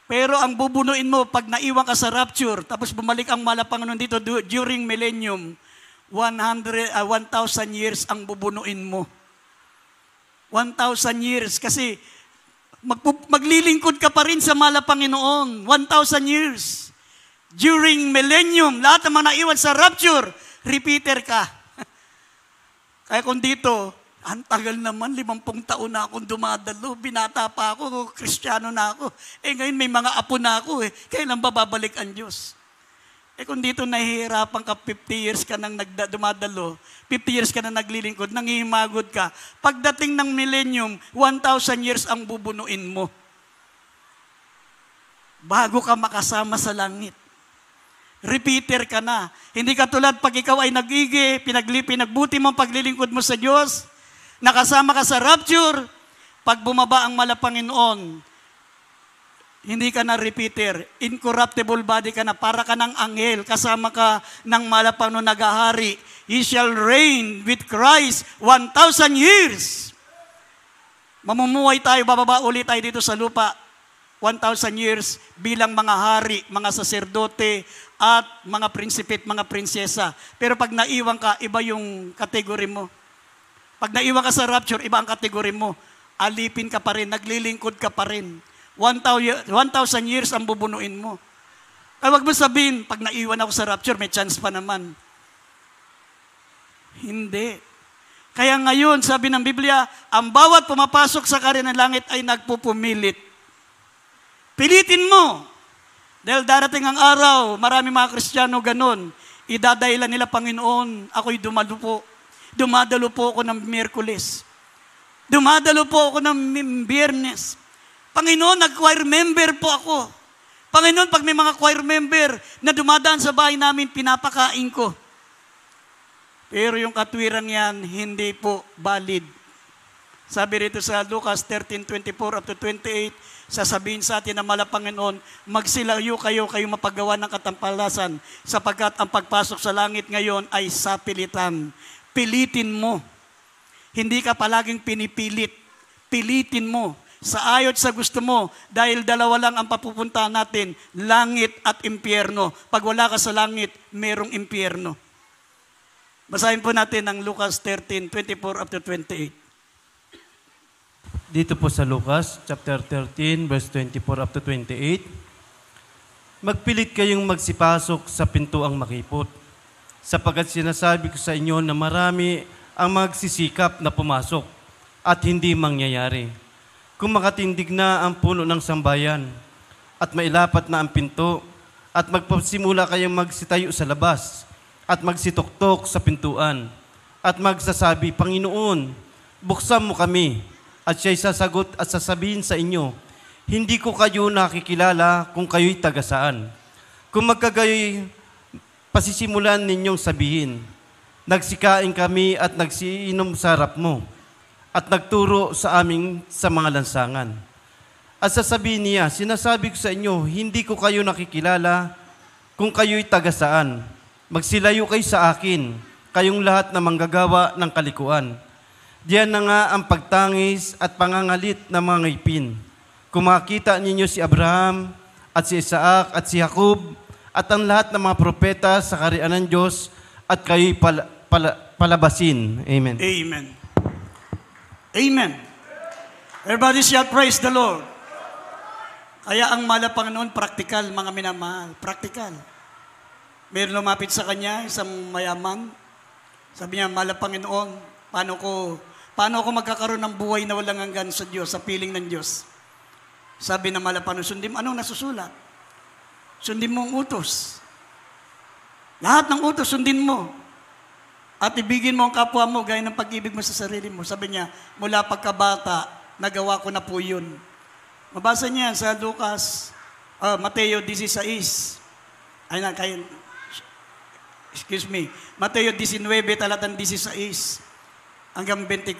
Pero ang bubunuin mo, pag naiwan ka sa rapture, tapos bumalik ang Panginoon dito during millennium, 1,000 years ang bubunuin mo. 1,000 years. Kasi maglilingkod ka pa rin sa Panginoon. 1,000 years. During millennium, lahat ng mga naiwan sa rapture, repeater ka. Kaya kung dito, ang tagal naman, 50 taon na akong dumadalo, binata pa ako, Kristiyano na ako. Ngayon may mga apo na ako Kailan ba babalik ang Diyos? Kung dito nahihirapan ka, 50 years ka nang dumadalo, 50 years ka nang naglilingkod, nangihimagod ka, pagdating ng millennium, 1,000 years ang bubunuin mo. Bago ka makasama sa langit. Repeater ka na. Hindi ka tulad pag ikaw ay pinagbuti mo ang paglilingkod mo sa Diyos, nakasama ka sa rapture, pag bumaba ang Panginoon, hindi ka na repeater. Incorruptible body ka na. Para ka ng anghel. Kasama ka ng Panginoon naghahari. He shall reign with Christ 1,000 years. Mamumuhay tayo, bababa ulit tayo dito sa lupa. 1,000 years bilang mga hari, mga saserdote, at mga prinsipit, mga prinsesa. Pero pag naiwan ka, iba yung kategory mo. Pag naiwan ka sa rapture, iba ang kategory mo. Alipin ka pa rin, naglilingkod ka pa rin. 1,000 years ang bubunuin mo. Kaya wag mo sabihin, pag naiwan ako sa rapture, may chance pa naman. Hindi. Kaya ngayon, sabi ng Biblia, ang bawat pumapasok sa karyan ng langit ay nagpupumilit. Pilitin mo. Dahil darating ang araw, marami mga Kristiyano ganun. Idadahilan nila, Panginoon, ako'y dumalupo. Dumadalo po ako ng Miyerkules. Dumadalo po ako ng Biyernes. Panginoon, nag-choir member po ako. Panginoon, pag may mga choir member na dumadaan sa bahay namin, pinapakain ko. Pero yung katwirang yan, hindi po valid. Sabi rito sa Lucas 13:24 up to 28, sasabihin sa atin ng Panginoon, magsilayo kayo mapagawa ng katampalasan, sapagkat ang pagpasok sa langit ngayon ay sapilitan. Pilitin mo. Hindi ka palaging pinipilit. Pilitin mo. Sa ayot sa gusto mo, dahil dalawa lang ang papupuntahan natin, langit at impyerno. Pag wala ka sa langit, merong impyerno. Basahin po natin ang Lucas 13:24 up to 28. dito po sa Lucas, chapter 13, verse 24 up to 28. Magpilit kayong magsipasok sa pintuang makipot, sapagkat sinasabi ko sa inyo na marami ang magsisikap na pumasok at hindi mangyayari. Kung makatindig na ang puno ng sambayan at mailapat na ang pinto at magpasimula kayong magsitayo sa labas at magsitoktok sa pintuan at magsasabi, Panginoon, buksan mo kami. At siya'y sasagot at sasabihin sa inyo, hindi ko kayo nakikilala kung kayo'y taga saan. Kung magkagayoy, pasisimulan ninyong sabihin, nagsikain kami at nagsiinom sa harap mo at nagturo sa amin sa mga lansangan. At sasabihin niya, sinasabi ko sa inyo, hindi ko kayo nakikilala kung kayo'y taga saan. Magsilayo kayo sa akin, kayong lahat na manggagawa ng kalikuan. Diyan na nga ang pagtangis at pangangalit ng mga ngipin. Kung makita ninyo si Abraham at si Isaac at si Jacob at ang lahat ng mga propeta sa kaharian ng Diyos at kayo'y palabasin. Amen. Amen. Amen. Everybody shout praise the Lord. Kaya ang mahal na Panginoon, praktikal, mga minamahal. Praktikal. Meron lumapit sa kanya, isang mayaman. Sabi niya, mahal na Panginoon, paano ako magkakaroon ng buhay na walang hanggan sa Diyos, sa piling ng Diyos? Sabi na mahal na Panginoon, sundin mo, anong nasusulat? Sundin mo ang utos. Lahat ng utos, sundin mo. At ibigin mo ang kapwa mo, gaya ng pag-ibig mo sa sarili mo. Sabi niya, mula pagkabata, nagawa ko na po yun. Mabasa niya sa Lucas, Mateo 16. Ay na, Mateo 19, talatang 16 hanggang 24.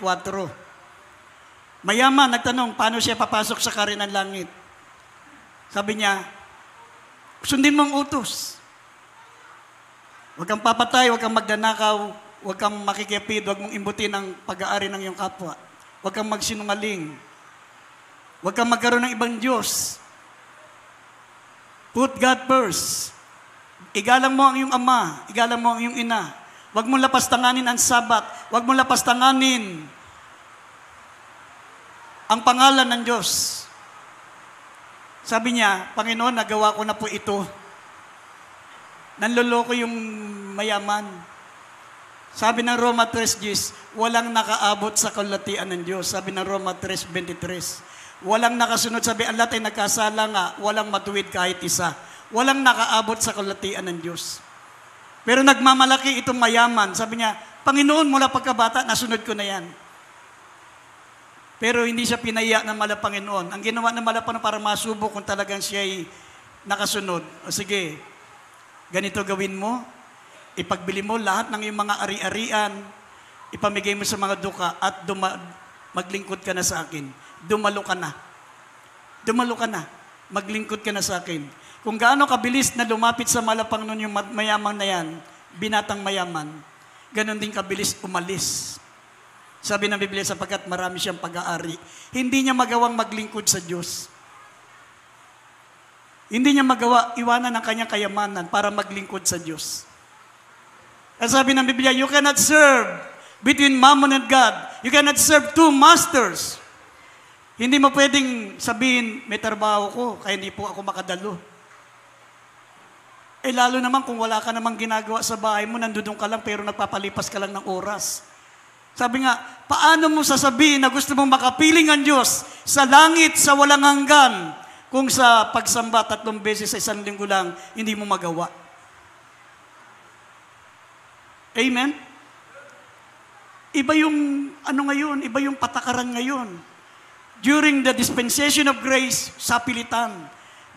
Mayaman, nagtanong, paano siya papasok sa kaharian ng langit? Sabi niya, sundin mo ang utos. Huwag kang papatay, huwag kang magdanakaw, huwag kang makikipid, huwag mong imbutin ang pag-aari ng iyong kapwa. Huwag kang magsinungaling. Huwag kang magkaroon ng ibang Diyos. Put God first. Igalang mo ang iyong ama, igalang mo ang iyong ina. Huwag mong lapastanganin ang Sabat. Huwag mong lapastanganin ang pangalan ng Diyos. Sabi niya, Panginoon, nagawa ko na po ito. Nanloloko yung mayaman. Sabi ng Roma 3:10, walang nakaabot sa kalatian ng Diyos. Sabi ng Roma 3:23, walang nakasunod. Sabi, ang lahat ay nagkasala nga, walang matuwid kahit isa. Walang nakaabot sa kalatian ng Diyos. Pero nagmamalaki itong mayaman. Sabi niya, Panginoon, mula pagkabata, nasunod ko na yan. Pero hindi siya pinaya ng mala Panginoon. Ang ginawa ng mala Panginoon para masubok kung talagang siya ay nakasunod. O sige, ganito gawin mo. Ipagbili mo lahat ng iyong mga ari-arian. Ipamigay mo sa mga duka at maglingkod ka na sa akin. Dumalo ka na. Dumalo ka na. Maglingkod ka na sa akin. Kung gaano kabilis na lumapit sa mala Panginoon yung mayaman na yan, binatang mayaman, ganon din kabilis umalis. Sabi ng Biblia, sapagkat marami siyang pag-aari. Hindi niya magawang maglingkod sa Diyos. Hindi niya magawa, iwanan ang kanyang kayamanan para maglingkod sa Diyos. At sabi ng Biblia, you cannot serve between Mammon and God. You cannot serve two masters. Hindi mo pwedeng sabihin, may trabaho ko, kaya hindi po ako makadalo. Eh lalo naman kung wala ka namang ginagawa sa bahay mo, nandudong ka lang pero nagpapalipas ka lang ng oras. Sabi nga, paano mo sasabihin na gusto mong makapiling ang Diyos sa langit, sa walang hanggan, kung sa pagsamba 3 beses sa isang linggo lang, hindi mo magawa? Amen? Iba yung, ngayon, iba yung patakaran ngayon. During the dispensation of grace, sa pilitan.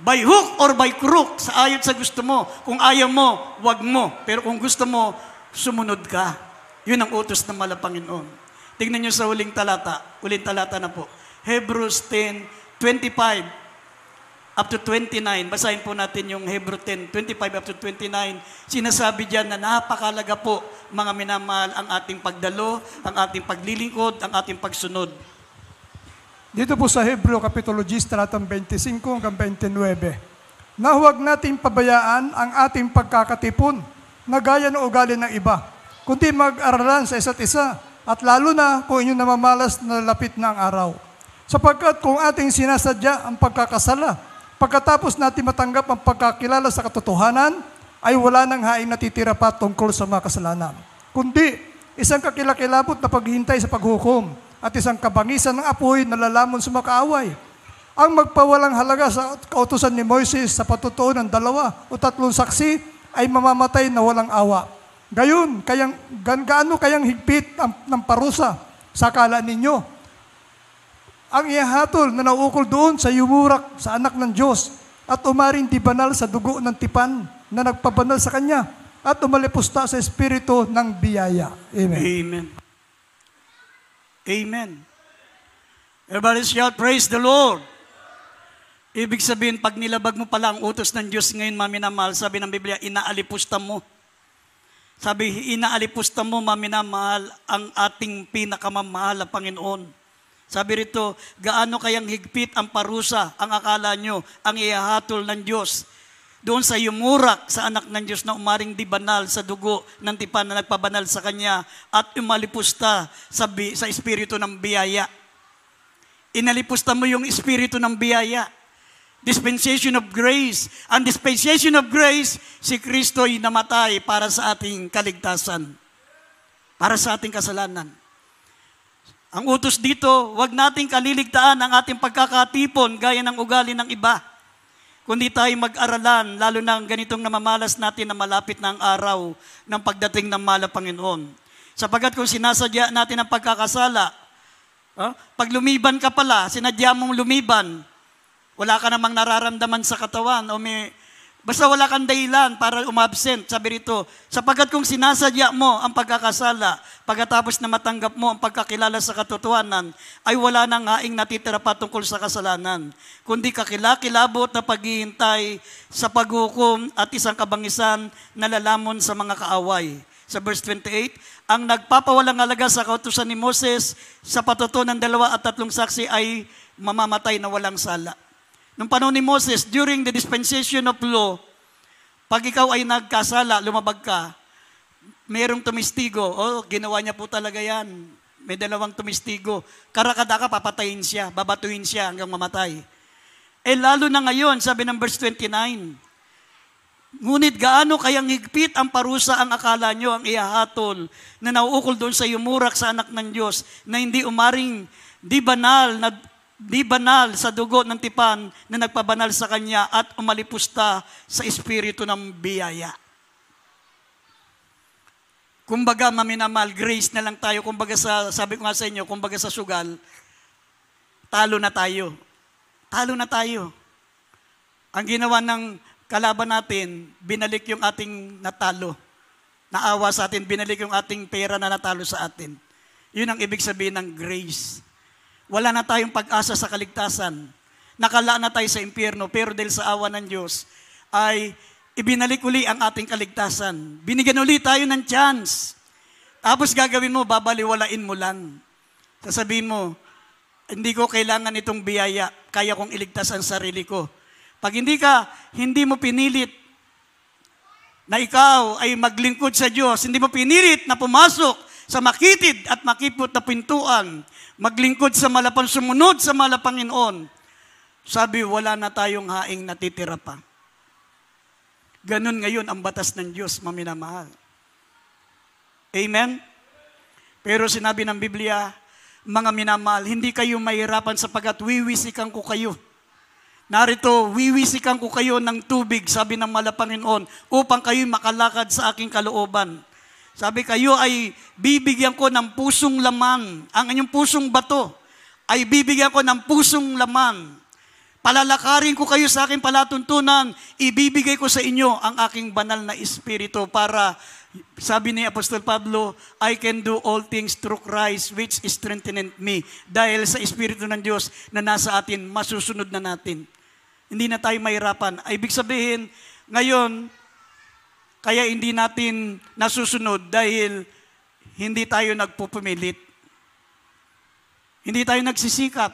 By hook or by crook, sa ayot sa gusto mo. Kung ayaw mo, wag mo. Pero kung gusto mo, sumunod ka. Yun ang utos ng mala Panginoon. Tingnan nyo sa huling talata na po. Hebrews 10:25 up to 29. Basahin po natin yung Hebrews 10:25 up to 29. Sinasabi diyan na napakalaga po, mga minamahal, ang ating pagdalo, ang ating paglilingkod, ang ating pagsunod. Dito po sa Hebreo Kapitulo 10, talatang 25 hanggang 29. Na huwag nating pabayaan ang ating pagkakatipon na gaya ng ugali ng iba, kundi mag-aralan sa isa't isa, at lalo na kung inyong namamalas na lapit na ang araw. Sapagkat kung ating sinasadya ang pagkakasala, pagkatapos natin matanggap ang pagkakilala sa katotohanan, ay wala nang haing natitira pa tungkol sa mga kasalanan. Kundi, isang kakilakilabot na paghihintay sa paghukom at isang kabangisan ng apoy na lalamon sa mga kaaway. Ang magpawalang halaga sa kautusan ni Moises sa patutuo ng 2 o 3 saksi ay mamamatay na walang awa. Gayon, gaano kayang higpit ng parusa sa akala ninyo? Ang ihahatol na nauukol doon sa yumurak sa anak ng Diyos at umaring di banal sa dugo ng tipan na nagpabanal sa Kanya at umalipusta sa espiritu ng biyaya. Amen. Amen. Amen. Everybody shout, praise the Lord. Ibig sabihin, pag nilabag mo pala ang utos ng Diyos ngayon, maminamahal, sabi ng Biblia, inaalipusta mo. Sabi, inaalipusta mo, maminamahal, ang ating pinakamamahal na Panginoon. Sabi rito, gaano kayang higpit ang parusa, ang akala nyo, ang ihahatol ng Diyos. Doon sa yumurak sa anak ng Diyos na umaring di banal sa dugo ng tipan na nagpabanal sa Kanya at umalipusta sa espiritu ng biyaya. Inalipusta mo yung espiritu ng biyaya. Dispensation of grace. Ang dispensation of grace, si Kristo ay namatay para sa ating kaligtasan. Para sa ating kasalanan. Ang utos dito, huwag nating kaliligtaan ang ating pagkakatipon gaya ng ugali ng iba. Kundi tayo mag-aralan, lalo na ang ganitong namamalas natin na malapit na ang araw ng pagdating ng mahal na Panginoon. Sapagkat kung sinasadya natin ang pagkakasala, pag lumiban ka pala, sinadya mong lumiban, wala ka namang nararamdaman sa katawan o basta wala kang dahilan para umabsent. Sabi rito, sapagkat kung sinasadya mo ang pagkakasala, pagkatapos na matanggap mo ang pagkakilala sa katotohanan, ay wala nang haing natitira pa tungkol sa kasalanan, kundi kakilakilabot na paghihintay sa paghukom at isang kabangisan na lalamon sa mga kaaway. Sa verse 28, ang nagpapawalang halaga sa kautusan ni Moses sa patutuo ng 2 at 3 saksi ay mamamatay na walang sala. Nung panahon ni Moses, during the dispensation of law, pag ikaw ay nagkasala, lumabag ka, mayroong tumistigo. Ginawa niya po talaga yan. May 2 tumistigo. Karakada ka, papatayin siya, babatuhin siya hanggang mamatay. Lalo na ngayon, sabi ng verse 29, ngunit gaano kayang higpit ang parusa ang akala nyo, ang ihahatol, na nauukol doon sa yumurak sa anak ng Diyos, na hindi umaring di banal sa dugo ng tipan na nagpabanal sa Kanya at umalipusta sa espiritu ng biyaya. Kumbaga, maminamahal, grace na lang tayo. Kumbaga sabi ko nga sa inyo, kumbaga sa sugal, talo na tayo. Talo na tayo. Ang ginawa ng kalaban natin, binalik yung ating natalo. Naawa sa atin, binalik yung ating pera na natalo sa atin. Yun ang ibig sabihin ng grace. Wala na tayong pag-asa sa kaligtasan. Nakalaan na tayo sa impyerno, pero dahil sa awa ng Diyos, ay ibinalik uli ang ating kaligtasan. Binigyan uli tayo ng chance. Tapos gagawin mo, babaliwalain mo lang. Sasabihin mo, hindi ko kailangan itong biyaya, kaya kong iligtas ang sarili ko. Pag hindi mo pinilit na ikaw ay maglingkod sa Diyos, hindi mo pinilit na pumasok sa makitid at makipot na pintuan, maglingkod sa malapang sumunod sa mahal na Panginoon, sabi, wala na tayong haing natitira pa. Ganon ngayon ang batas ng Diyos, maminamahal. Amen? Pero sinabi ng Biblia, mga minamahal, hindi kayo mahirapan sapagkat wiwisikan ko kayo. Narito, wiwisikan ko kayo ng tubig, sabi ng mahal na Panginoon, upang kayo makalakad sa aking kalooban. Sabi, kayo ay bibigyan ko ng pusong laman. Ang inyong pusong bato ay bibigyan ko ng pusong laman. Palalakarin ko kayo sa aking palatuntunan. Ibibigay ko sa inyo ang aking banal na espiritu para, sabi ni Apostol Pablo, I can do all things through Christ which strengtheneth me. Dahil sa espiritu ng Diyos na nasa atin, masusunod na natin. Hindi na tayo mahirapan. Ibig sabihin, ngayon, kaya hindi natin nasusunod dahil hindi tayo nagpupumilit. Hindi tayo nagsisikap.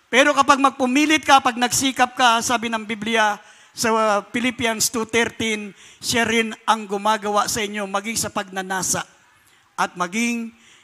Pero kapag magpumilit ka, pag nagsikap ka, sabi ng Biblia sa Philippians 2:13, siya rin ang gumagawa sa inyo maging sa pagnanasa at maging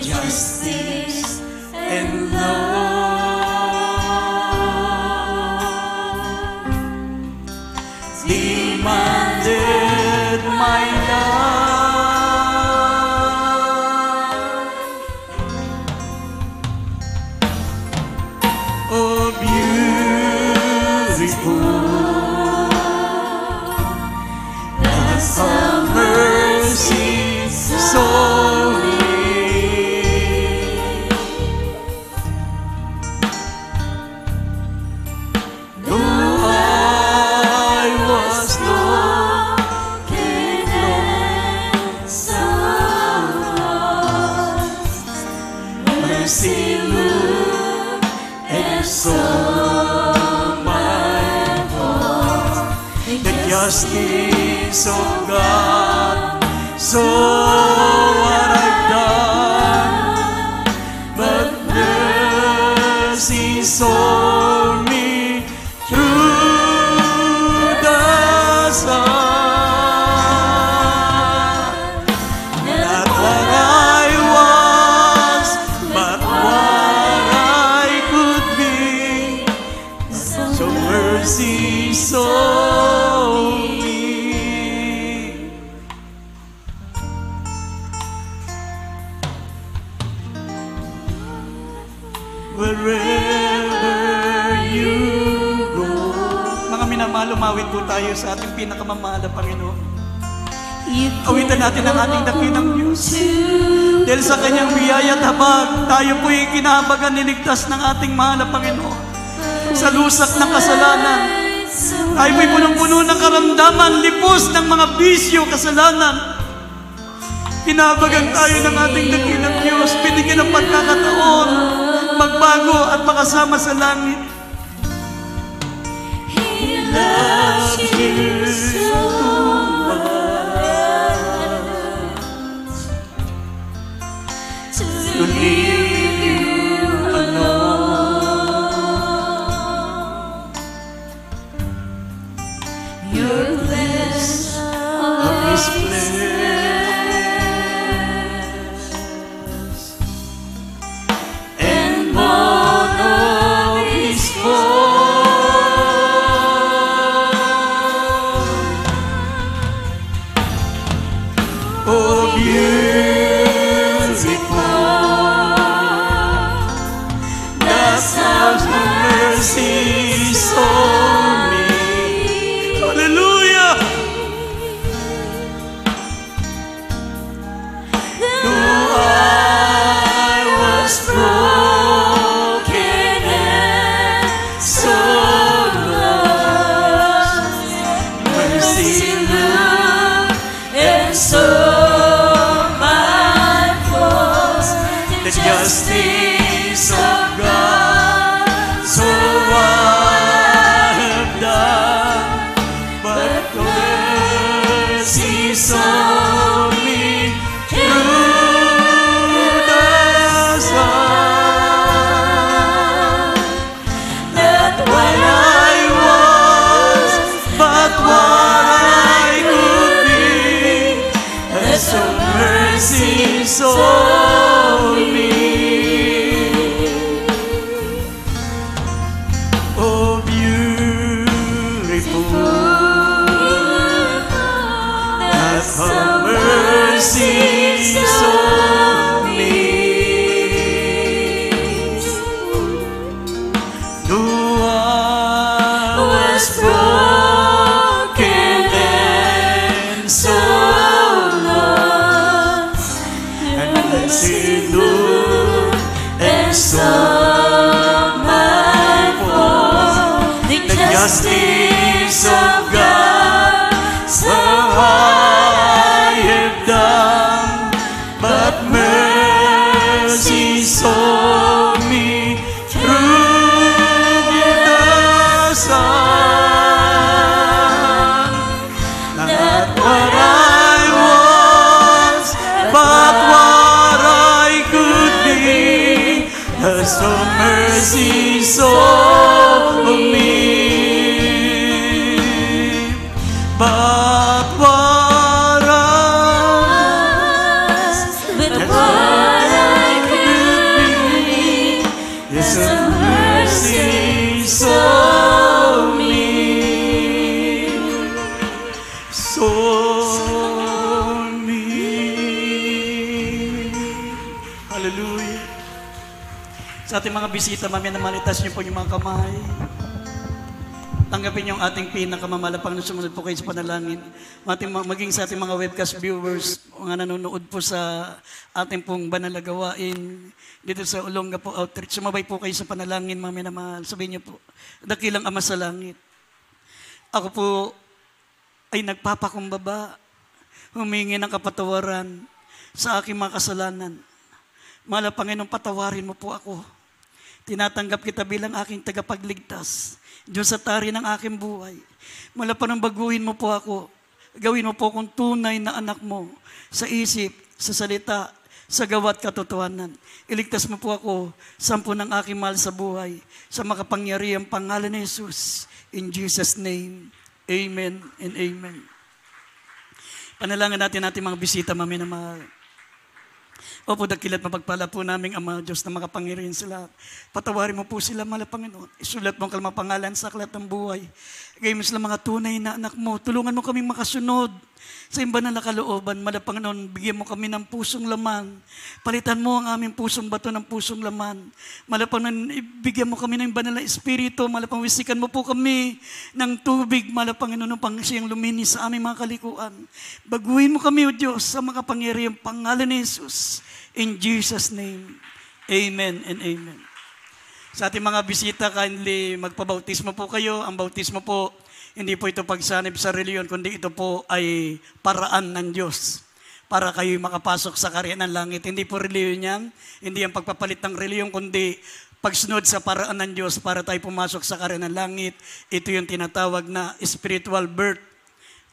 justice and love demanded my life. Oh, beautiful, that's a mercy so great. Though I was broken and so lost, mercy looked and saw my faults. The justice of God saw what I've done, but mercy saw me through the sun. Not what I was, but what I could be. So mercy saw me. Wherever you go. Mga minamahal, umawit po tayo sa ating pinakamamahal na Panginoon. Awitan natin ang ating dakilang Diyos. Dahil sa kanyang biyaya at habag, tayo po'y kinahabagan, niligtas ng ating mahal na Panginoon. Sa lusak ng kasalanan, tayo po'y punong-puno ng karamdaman, lipos ng mga bisyo, kasalanan. Kinahabagan tayo ng ating dakilang Diyos, binigyan ng pagkakataon, magbago at makasama sa langit. He loves you so much to leave you alone. You're blessed of His flesh and born of His bone. Oh, beautiful, that's how mercy saw me. Hallelujah! Though I was broken and so lost, mercy looked and saw my faults. The justice of God saw what I've done, but mercy saw me through the sun. Not what I was, but what I could be. And so mercy saw me. Oh, beautiful, that's how mercy saw me. Though I was broken and so lost, and mercy looked and saw my faults. The justice of God saw I have done, but mercy saw me through the sun. Not what I was, but what I could be. So mercy saw me. But what I Sa ating mga bisita, maminamalitas niyo po yung mga kamay. Tanggapin yung ating pinakamamala. Panginoon, sumunod po kayo sa panalangin. Maging sa ating mga webcast viewers, mga nanonood po sa ating pong banal na gawain dito sa Olonga po Outreach. Sumabay po kayo sa panalangin, mga minamahal. Sabihin niyo po, dakilang Ama sa langit, ako po ay nagpapakumbaba, humingi ng kapatawaran sa aking mga kasalanan. Mahal Panginoon, patawarin mo po ako. Tinatanggap kita bilang aking tagapagligtas. Diyos at Hari ng aking buhay. Mahal Panginoon, baguhin mo po ako. Gawin mo po akong tunay na anak mo sa isip, sa salita, sa gawa't katotohanan. Iligtas mo po ako sa ng aking mahal sa buhay, sa makapangyarihang pangalan ni Jesus. In Jesus' name, amen and amen. Panalangin natin mga bisita, maminamahal. Opo, dakilat mapagpala po naming Ama, Diyos na makapangyarihan sa lahat. Patawarin mo po sila, mahal Panginoon. Isulat mo ang kalamang pangalan sa aklat ng buhay. Gayun mo sila mga tunay na anak mo. Tulungan mo kaming makasunod sa iyong banal na kalooban. Mahal Panginoon, bigyan mo kami ng pusong laman. Palitan mo ang aming pusong bato ng pusong laman. Mahal Panginoon, bigyan mo kami ng banal na espiritu. Mahal Panginoon, wisikan mo po kami ng tubig. Mahal Panginoon, upang siyang luminis sa aming mga kalikuan. Baguhin mo kami, O Diyos, sa makapangyarihang pangalan ni Jesus. In Jesus' name, amen and amen. Sa ating mga bisita, kindly magpabautismo po kayo. Ang bautismo po, hindi po ito pagsanib sa reliyon, kundi ito po ay paraan ng Diyos para kayo makapasok sa kaharian ng langit. Hindi po reliyon yan, hindi ang pagpapalit ng reliyon, kundi pagsunod sa paraan ng Diyos para tayo pumasok sa kaharian ng langit. Ito yung tinatawag na spiritual birth,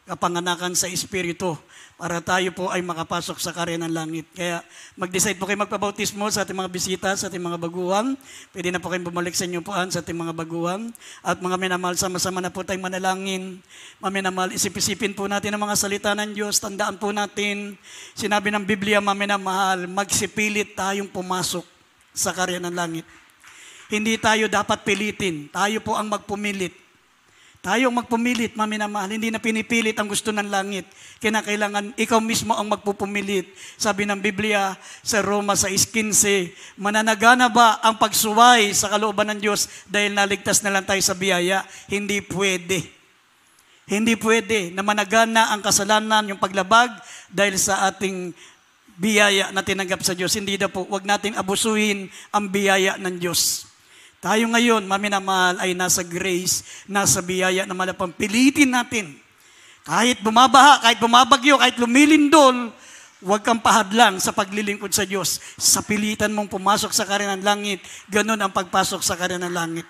kapanganakan sa espiritu, para tayo po ay makapasok sa kaharian ng langit. Kaya mag-decide po kayo magpabautismo sa ating mga bisita, sa ating mga baguhan. Pwede na po kayong bumalik sa inyo poan sa ating mga baguhan. At mga minamahal, sama-sama na po tayong manalangin. Mga minamahal, isip-isipin po natin ang mga salita ng Diyos. Tandaan po natin, sinabi ng Biblia, mga minamahal, magsipilit tayong pumasok sa kaharian ng langit. Hindi tayo dapat pilitin. Tayo po ang magpumilit. Tayo ang magpumilit, mga minamahal. Hindi na pinipilit ang gusto ng langit. Kinakailangan ikaw mismo ang magpupumilit. Sabi ng Biblia sa Roma 6:15, mananagana ba ang pagsuway sa kalooban ng Diyos dahil naligtas na lang tayo sa biyaya? Hindi pwede. Hindi pwede na managana ang kasalanan, yung paglabag, dahil sa ating biyaya na tinanggap sa Diyos. Hindi na po, huwag natin abusuhin ang biyaya ng Diyos. Tayo ngayon, maminamahal, ay nasa grace, nasa biyaya na malapang pilitin natin. Kahit bumabaha, kahit bumabagyo, kahit lumilindol, huwag kang pahadlang sa paglilingkod sa Diyos. Sa pilitan mong pumasok sa kaharian ng langit, ganun ang pagpasok sa kaharian ng langit.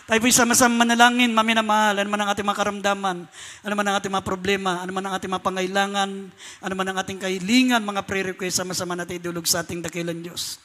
Tayo po'y sama-sama manalangin, maminamahal, ano man ang ating mga karamdaman, ano man ang ating mga problema, ano man ang ating mga pangailangan, ano man ang ating kahilingan, mga prayer request, sama-sama natin idulog sa ating dakilang Diyos.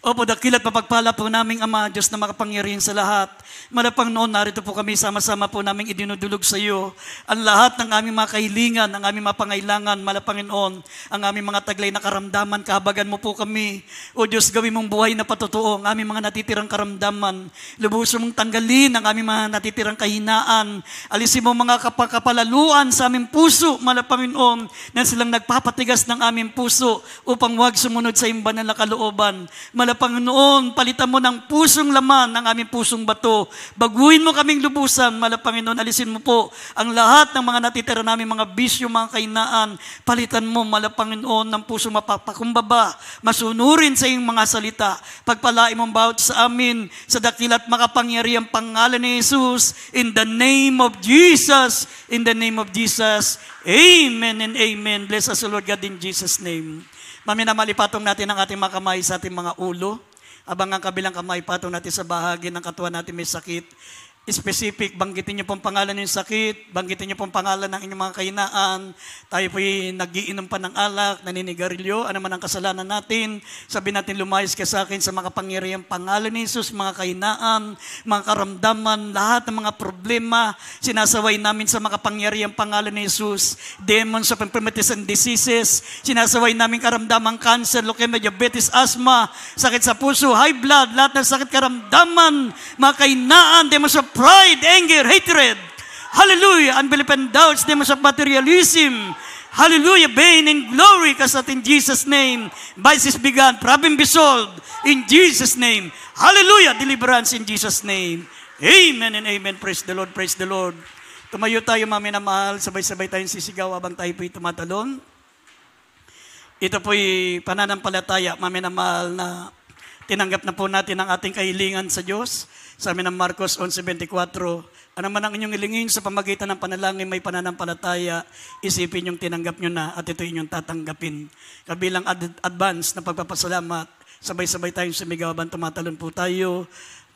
Opo, dakilat papagpala po naming Ama, Diyos na makapangyarihan sa lahat. Malapang noon, narito po kami, sama-sama po naming idinudulog sa iyo ang lahat ng aming mga kahilingan, ang aming mga pangailangan, Malapanginoon, ang aming mga taglay na karamdaman, kahabagan mo po kami. O Diyos, gawin mong buhay na patotoo ang aming mga natitirang karamdaman. Lubuso mong tanggalin ang aming mga natitirang kahinaan. Alisin mo mga kapalaluan sa aming puso, Malapanginoon, na silang nagpapatigas ng aming puso upang wag sumunod sa iyong banal na kalooban. Panginoon, palitan mo ng pusong laman ng aming pusong bato. Baguhin mo kaming lubusan, Panginoon. Alisin mo po ang lahat ng mga natitira namin, mga bisyo, mga kainaan. Palitan mo, Panginoon, ng pusong mapapakumbaba, masunurin sa iyong mga salita. Pagpalain mong bawat sa amin, sa dakilat makapangyarihang pangalan ni Jesus. In the name of Jesus. In the name of Jesus. Amen and amen. Bless us, Lord God, in Jesus' name. Maminamahal, ipatong natin ang ating mga kamay sa ating mga ulo. Abang ang kabilang kamay, patong natin sa bahagi ng katawan natin may sakit. Specific, banggitin niyo pong pangalan ng sakit, banggitin niyo pong pangalan ng inyong mga kahinaan. Tayo po'y nagiinom pa ng alak, naninigarilyo, ano man ang kasalanan natin. Sabi natin, lumayas ka sa akin sa makapangyarihang pangalan ni Jesus, mga kahinaan, mga karamdaman, lahat ng mga problema, sinasaway namin sa makapangyarihang pangalan ni Jesus. Demons of infirmities and diseases, sinasaway namin karamdaman, cancer, leukemia, diabetes, asthma, sakit sa puso, high blood, lahat ng sakit karamdaman, mga kahinaan, demons of pride, anger, hatred. Hallelujah. Unbelief and doubts, demons of materialism. Hallelujah. Vain and glory, cast out in Jesus' name. Vices began, problem be solved in Jesus' name. Hallelujah, deliverance in Jesus' name. Amen and amen. Praise the Lord, praise the Lord. Tumayo tayo, mga minamahal, sabay-sabay tayong sisigaw habang tayo po'y tumatalon. Ito po'y pananampalataya, mga minamahal, na tinanggap na po natin ang ating kahilingan sa Diyos. Sabi ng Marcos 11:24, ano man ang inyong ilingin sa pamagitan ng panalangin may pananampalataya, isipin yung tinanggap nyo na at ito inyong tatanggapin. Kabilang advance na pagpapasalamat, sabay-sabay tayong sumigaw habang tumatalon po tayo.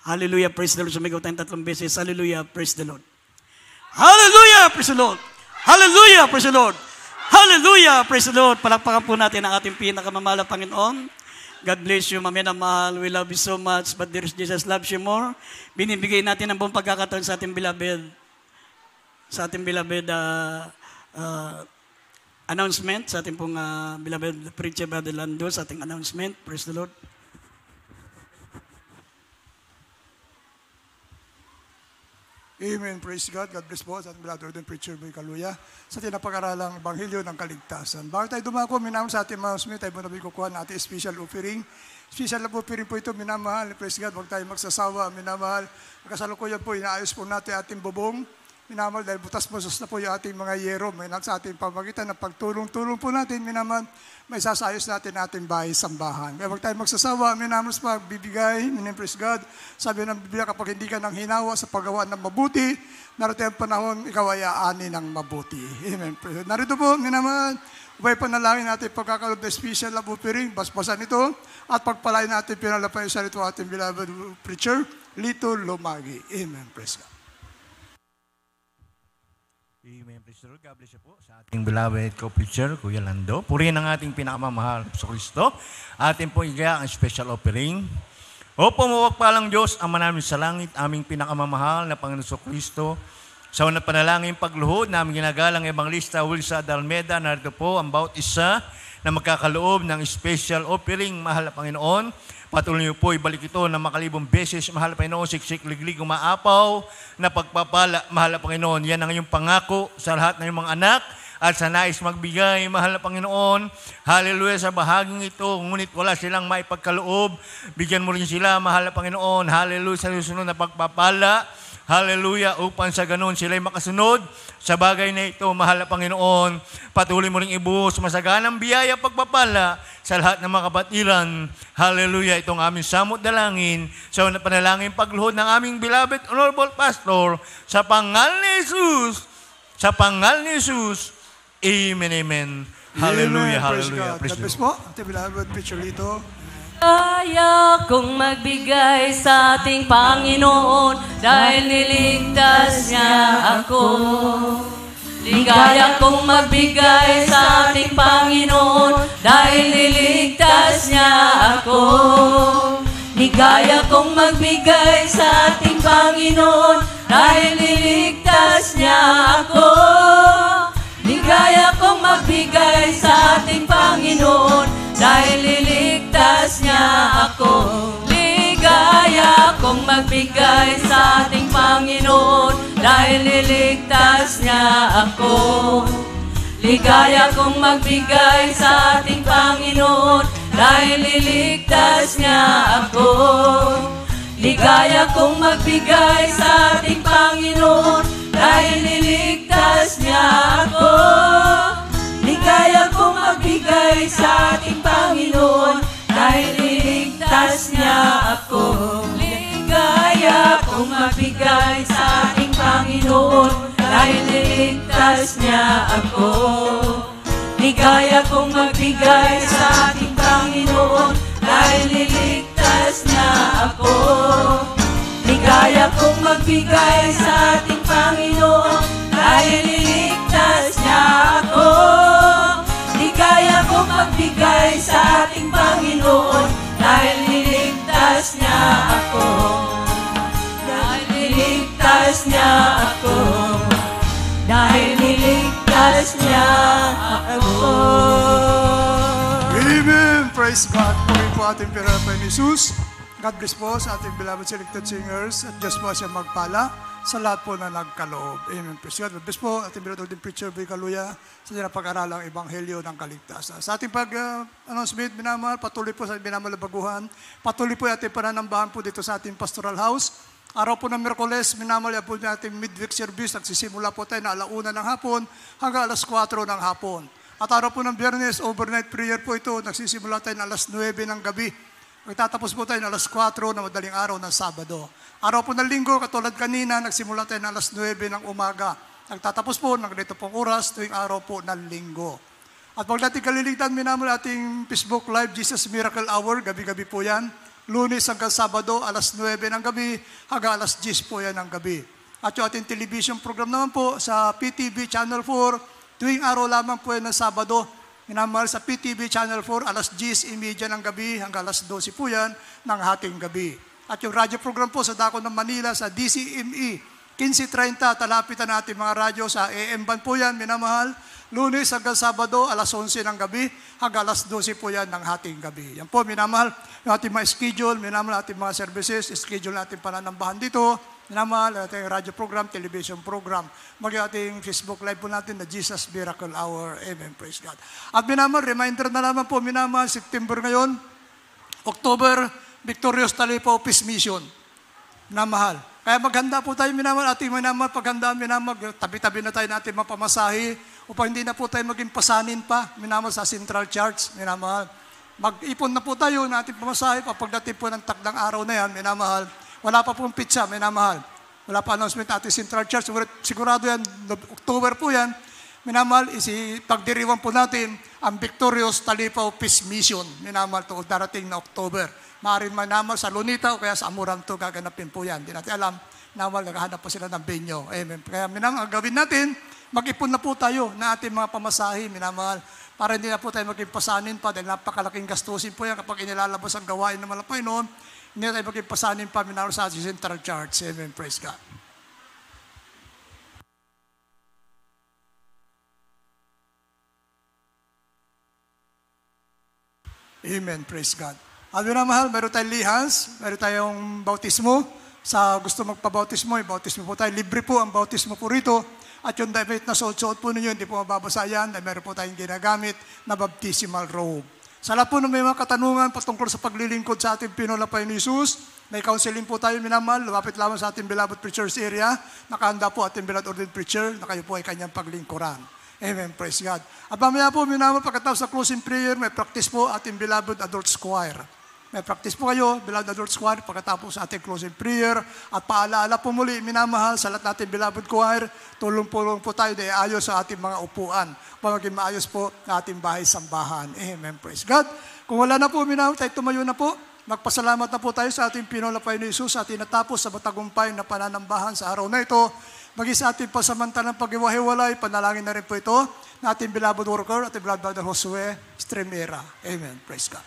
Hallelujah, praise the Lord. Sumigaw tayong 3 beses. Hallelujah, praise the Lord. Hallelujah, praise the Lord. Hallelujah, praise the Lord. Hallelujah, praise the Lord. Palakpakan po natin ang ating pinakamamahal na Panginoon. God bless you, mami na mahal. We love you so much, but there is Jesus loves you more. Binibigay natin ang buong pagkakataon sa ating beloved, announcement, sa ating pong beloved preacher, Brother Lando, sa ating announcement. Praise the Lord. Amen. Praise God. God bless po sa ating beloved and preacher Boy Kaluya sa tinapag-aralang Ebanghelyo ng Kaligtasan. Bago tayo dumako, minamahal sa ating announcement, tayo muna kukuha ng ating special offering. Special offering po ito, minamahal. Praise God. Huwag tayo magsasawa, minamahal. Kasalukuyan po, inaayos po natin ating bubong. Minamahal, dahil butas-butas na po yung ating mga yero. May sa ating pamagitan ng pagtulong-tulong po natin, minamahal. May sasayos natin ating bahay-sambahan. Kaya huwag tayo magsasawa, minamahal sa pagbibigay, praise God. Sabi ng Biblia, kapag hindi ka nang hinawa sa paggawa ng mabuti, narito ang panahon, ikaw ay aani ng mabuti. Amen. Narito po, minamahal, upay panalangin natin pagkakaroon ng special love offering, basbasan ito, at pagpalain natin pinalapay sa rito ating beloved preacher, Lito Lumagi. Amen. Praise God. Amen. Praise the Lord. God bless you po sa ating beloved co-preacher, Kuya Lando. Purihin ang ating pinakamamahal sa Kristo. Ating po igaya ang special offering. O pumuwag pa lang Diyos, Ama namin sa langit, aming pinakamamahal na Panginoon sa Kristo. Sa unang panalangin pagluhod, namin ginagalang Evangelista Wilsa Dalmeda, narito po ang bawat isa na magkakaloob ng special offering, mahal na Panginoon. Patuloy niyo po, ibalik ito na makalibong beses, mahal na Panginoon, siksik, liglig, umaapaw, na pagpapala, mahal na Panginoon. Yan ang iyong pangako sa lahat ng iyong mga anak at sa nais magbigay, mahal na Panginoon. Hallelujah sa bahaging ito, ngunit wala silang maipagkaloob. Bigyan mo rin sila, mahal na Panginoon. Hallelujah sa susunod na pagpapala. Hallelujah, upang sa ganun sila'y makasunod sa bagay na ito, mahal na Panginoon. Patuloy mo rin ibuhos masaganang biyaya pagpapala sa lahat ng mga kabatiran. Hallelujah, itong aming samot dalangin sa unang panalangin pagluhod ng aming beloved honorable pastor sa pangalan ni Jesus. Sa pangalan ni Jesus. Amen, amen. Hallelujah, hallelujah. Praise God. God bless po. Ate beloved preacher Lito. Kaya kong magbigay sa ating Panginoon dahil niligtas niya ako. Ligaya kong magbigay sa ating Panginoon dahil niligtas niya ako. Ligaya kong magbigay sa ating Panginoon dahil niligtas niya ako. Ligaya kong magbigay sa ating Panginoon dahil niligtas niya ako. Ligaya kong magbigay sa ating Panginoon dahil niligtas niya ako. Ligaya kong magbigay sa ating Panginoon dahil niligtas niya ako. Ligaya kong magbigay sa ating Panginoon dahil niligtas niya ako. Ligaya kong magbigay sa ating Panginoon dahil niligtas niya ako. Ligaya kong magbigay sa ating Panginoon dahil niligtas niya ako. Ligaya kong magbigay sa ating Panginoon dahil niligtas niya ako. Ligaya kong magbigay sa ating Panginoon dahil niligtas niya ako. Ligaya kong magbigay sa ating Panginoon dahil niligtas niya ako. Dahil niligtas niya ako. Dahil niligtas niya ako. Amen. Praise God. Purihin po ating pinalapay ni Jesus. God bless po sa ating beloved selected singers at Diyos po siya magpala sa lahat po na nagkaloob. Amen. Praise God. Best po, ating Beloved Ordained Preacher Boy Kaluya sa pag-aralang Ebanghelyo ng Kaligtasan. Sa ating pag-announcement, minamahal, patuloy po sa minamahal na baguhan. Patuloy po ating pananambahan po dito sa ating pastoral house. Araw po ng Miyerkules, minamahal po natin midweek service. Nagsisimula po tayo na 1:00 ng hapon hanggang 4:00 ng hapon. At araw po ng Biyernes, overnight prayer po ito. Nagsisimula tayo na 9:00 ng gabi. Magtatapos po tayo na 4:00 na madaling araw ng Sabado. Araw po ng Linggo, katulad kanina, nagsimula tayo na 9:00 ng umaga. Nagtatapos po ng ganito pong oras tuwing araw po ng Linggo. At pag natin kalilitan, minamahal ating Facebook Live, Jesus Miracle Hour, gabi-gabi po yan. Lunes hanggang Sabado, 9:00 ng gabi, hanggang 10:00 po yan ng gabi. At yung ating television program naman po sa PTV Channel 4, tuwing araw lamang po yan ng Sabado. Minamahal sa PTV Channel 4, 10:30 ng gabi, hanggang 12:00 po yan ng hating gabi. At yung radyo program po sa Dako ng Manila sa DCME, 15:30, talapitan natin mga radyo sa AM band po yan, minamahal. Lunes hanggang Sabado, 11:00 ng gabi, hanggang 12:00 po yan ng hating gabi. Yan po, minamahal, yung ating mga schedule, minamahal ating mga services, schedule natin pananambahan dito, minamahal ating radyo program, television program, maging ating Facebook Live po natin na Jesus Miracle Hour. Amen, praise God. At minamahal, reminder na naman po, minamahal, September ngayon, October, Victorious Talipaw Peace Mission. Minamahal. Kaya maghanda po tayo, minamahal, ating minamahal, paghandaan, minamahal, tabi-tabi na tayo natin mapamasahe, upang hindi na po tayo maging pasanin pa, minamahal sa Central Church, minamahal. Mag-ipon na po tayo na ating pamasahe, pagdating po ng takdang araw na yan, minamahal. Wala pa pong pizza, minamahal. Wala pa announcement ating Central Church, sigurado yan, October po yan, minamahal, pagdiriwan po natin ang Victorious Talipaw Peace Mission, minamahal, to darating na October. Maaaring manamahal sa Lunita o kaya sa Amoranto gaganapin po yan. Hindi natin alam, namal naghahanap po sila ng venue. Amen. Kaya minamahal, ang gawin natin, mag-ipon na po tayo na ating mga pamasahe, minamahal, para hindi na po tayo maging pasanin pa dahil napakalaking gastusin po yan kapag inilalabas ang gawain ng mga Panginoon, hindi na tayo maging pasanin pa, minamahal sa Central Church. Amen. Praise God. Amen. Praise God. At minamahal, meron tayong lihas, meron tayong bautismo. Sa gusto magpabautismo, yung bautismo po tayo. Libre po ang bautismo po rito. At yung damit na suot-suot po ninyo, hindi po mababasa yan. Meron po tayong ginagamit na baptismal robe. Sa lahat po na may mga katanungan patungkol sa paglilingkod sa ating pinulapay ni Jesus, may counseling po tayo, minamahal. Lumapit lamang sa ating Beloved Preachers area. Nakahanda po ating Beloved Ordained Preacher na kayo po ay kanyang paglingkuran. Amen. Praise God. At mamaya po, minamahal, pagkatapos sa closing prayer, may practice po ating Beloved Adult Choir. May practice po kayo, Beloved Adult Choir, pagkatapos sa ating closing prayer. At paalaala po muli, minamahal, sa lahat natin Beloved Choir, tulong-pulong po tayo na iayos sa ating mga upuan. Maging maayos po na ating bahay-sambahan. Amen. Praise God. Kung wala na po, minamahal, tayo tumayo na po. Magpasalamat na po tayo sa ating pinulapay ni Jesus at tinatapos sa matagumpay na pananambahan sa araw na ito. Maging sa ating pasamantalang pag-iwahiwalay, panalangin na rin po ito na ating beloved worker at ating beloved brother Josue Stremera. Amen. Praise God.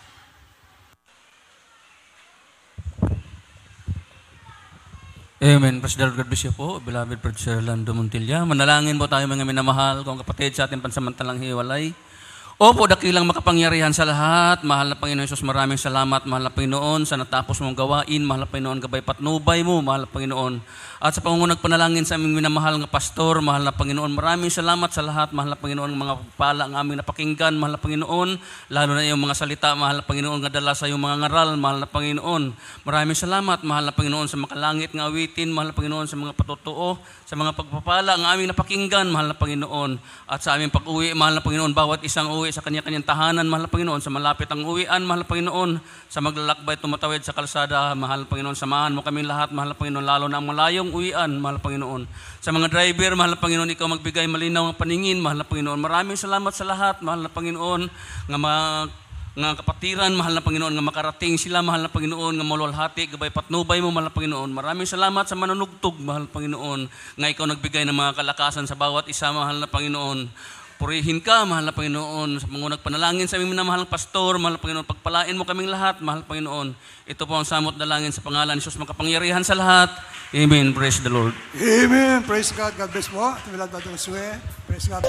Amen. Praise the Lord. God bless you po, beloved Preacher Lando Montilla. Manalangin po tayo mga minamahal, kung kapatid sa ating pansamantalang hiwalay. Opo, dakilang makapangyarihan sa lahat. Mahal na Panginoon Jesus, maraming salamat. Mahal na Panginoon sa natapos mong gawain. Mahal na Panginoon, gabay patnubay mo. Mahal na Panginoon. At sa pangungunang panalangin sa aming minamahal ng pastor, mahal na Panginoon, maraming salamat sa lahat. Mahal na Panginoon, mga pala ang aming napakinggan. Mahal na Panginoon, lalo na iyong mga salita. Mahal na Panginoon, nga dala sa iyong mga ngaral. Mahal na Panginoon, maraming salamat. Mahal na Panginoon sa makalangit nga awitin. Mahal na Panginoon sa mga patutuo, sa mga pagpapala ang aming napakinggan. Mahal na Panginoon. At sa aming pag-uwi, mahal na Panginoon, bawat isang uwi sa kanya-kanyang tahanan. Mahal na Panginoon, sa malapit ang uwian. Mahal na Panginoon, sa maglalakbay tumatawid sa kalsada. Mahal na Panginoon, samahan mo kaming lahat. Mahal na Panginoon, lalo na ang malayong uwian, mahal na Panginoon. Sa mga driver, mahal na Panginoon, ikaw magbigay malinaw ng paningin, mahal na Panginoon. Maraming salamat sa lahat, mahal na Panginoon, nga kapatiran, mahal na Panginoon, nga makarating sila, mahal na Panginoon, nga malulhati, gabay patnubay mo, mahal na Panginoon. Maraming salamat sa manunugtog, mahal na Panginoon, nga ikaw nagbigay ng mga kalakasan sa bawat isa, mahal na Panginoon. Purihin ka, mahal na Panginoon, sa mga nagpanalangin sa aming minamahal pastor, mahal na Panginoon, pagpalain mo kaming lahat, mahal na Panginoon. Ito po ang samot dalangin sa pangalan ni Jesus, makapangyarihan sa lahat. Amen. Praise the Lord. Amen. Praise God. God bless po. Praise God.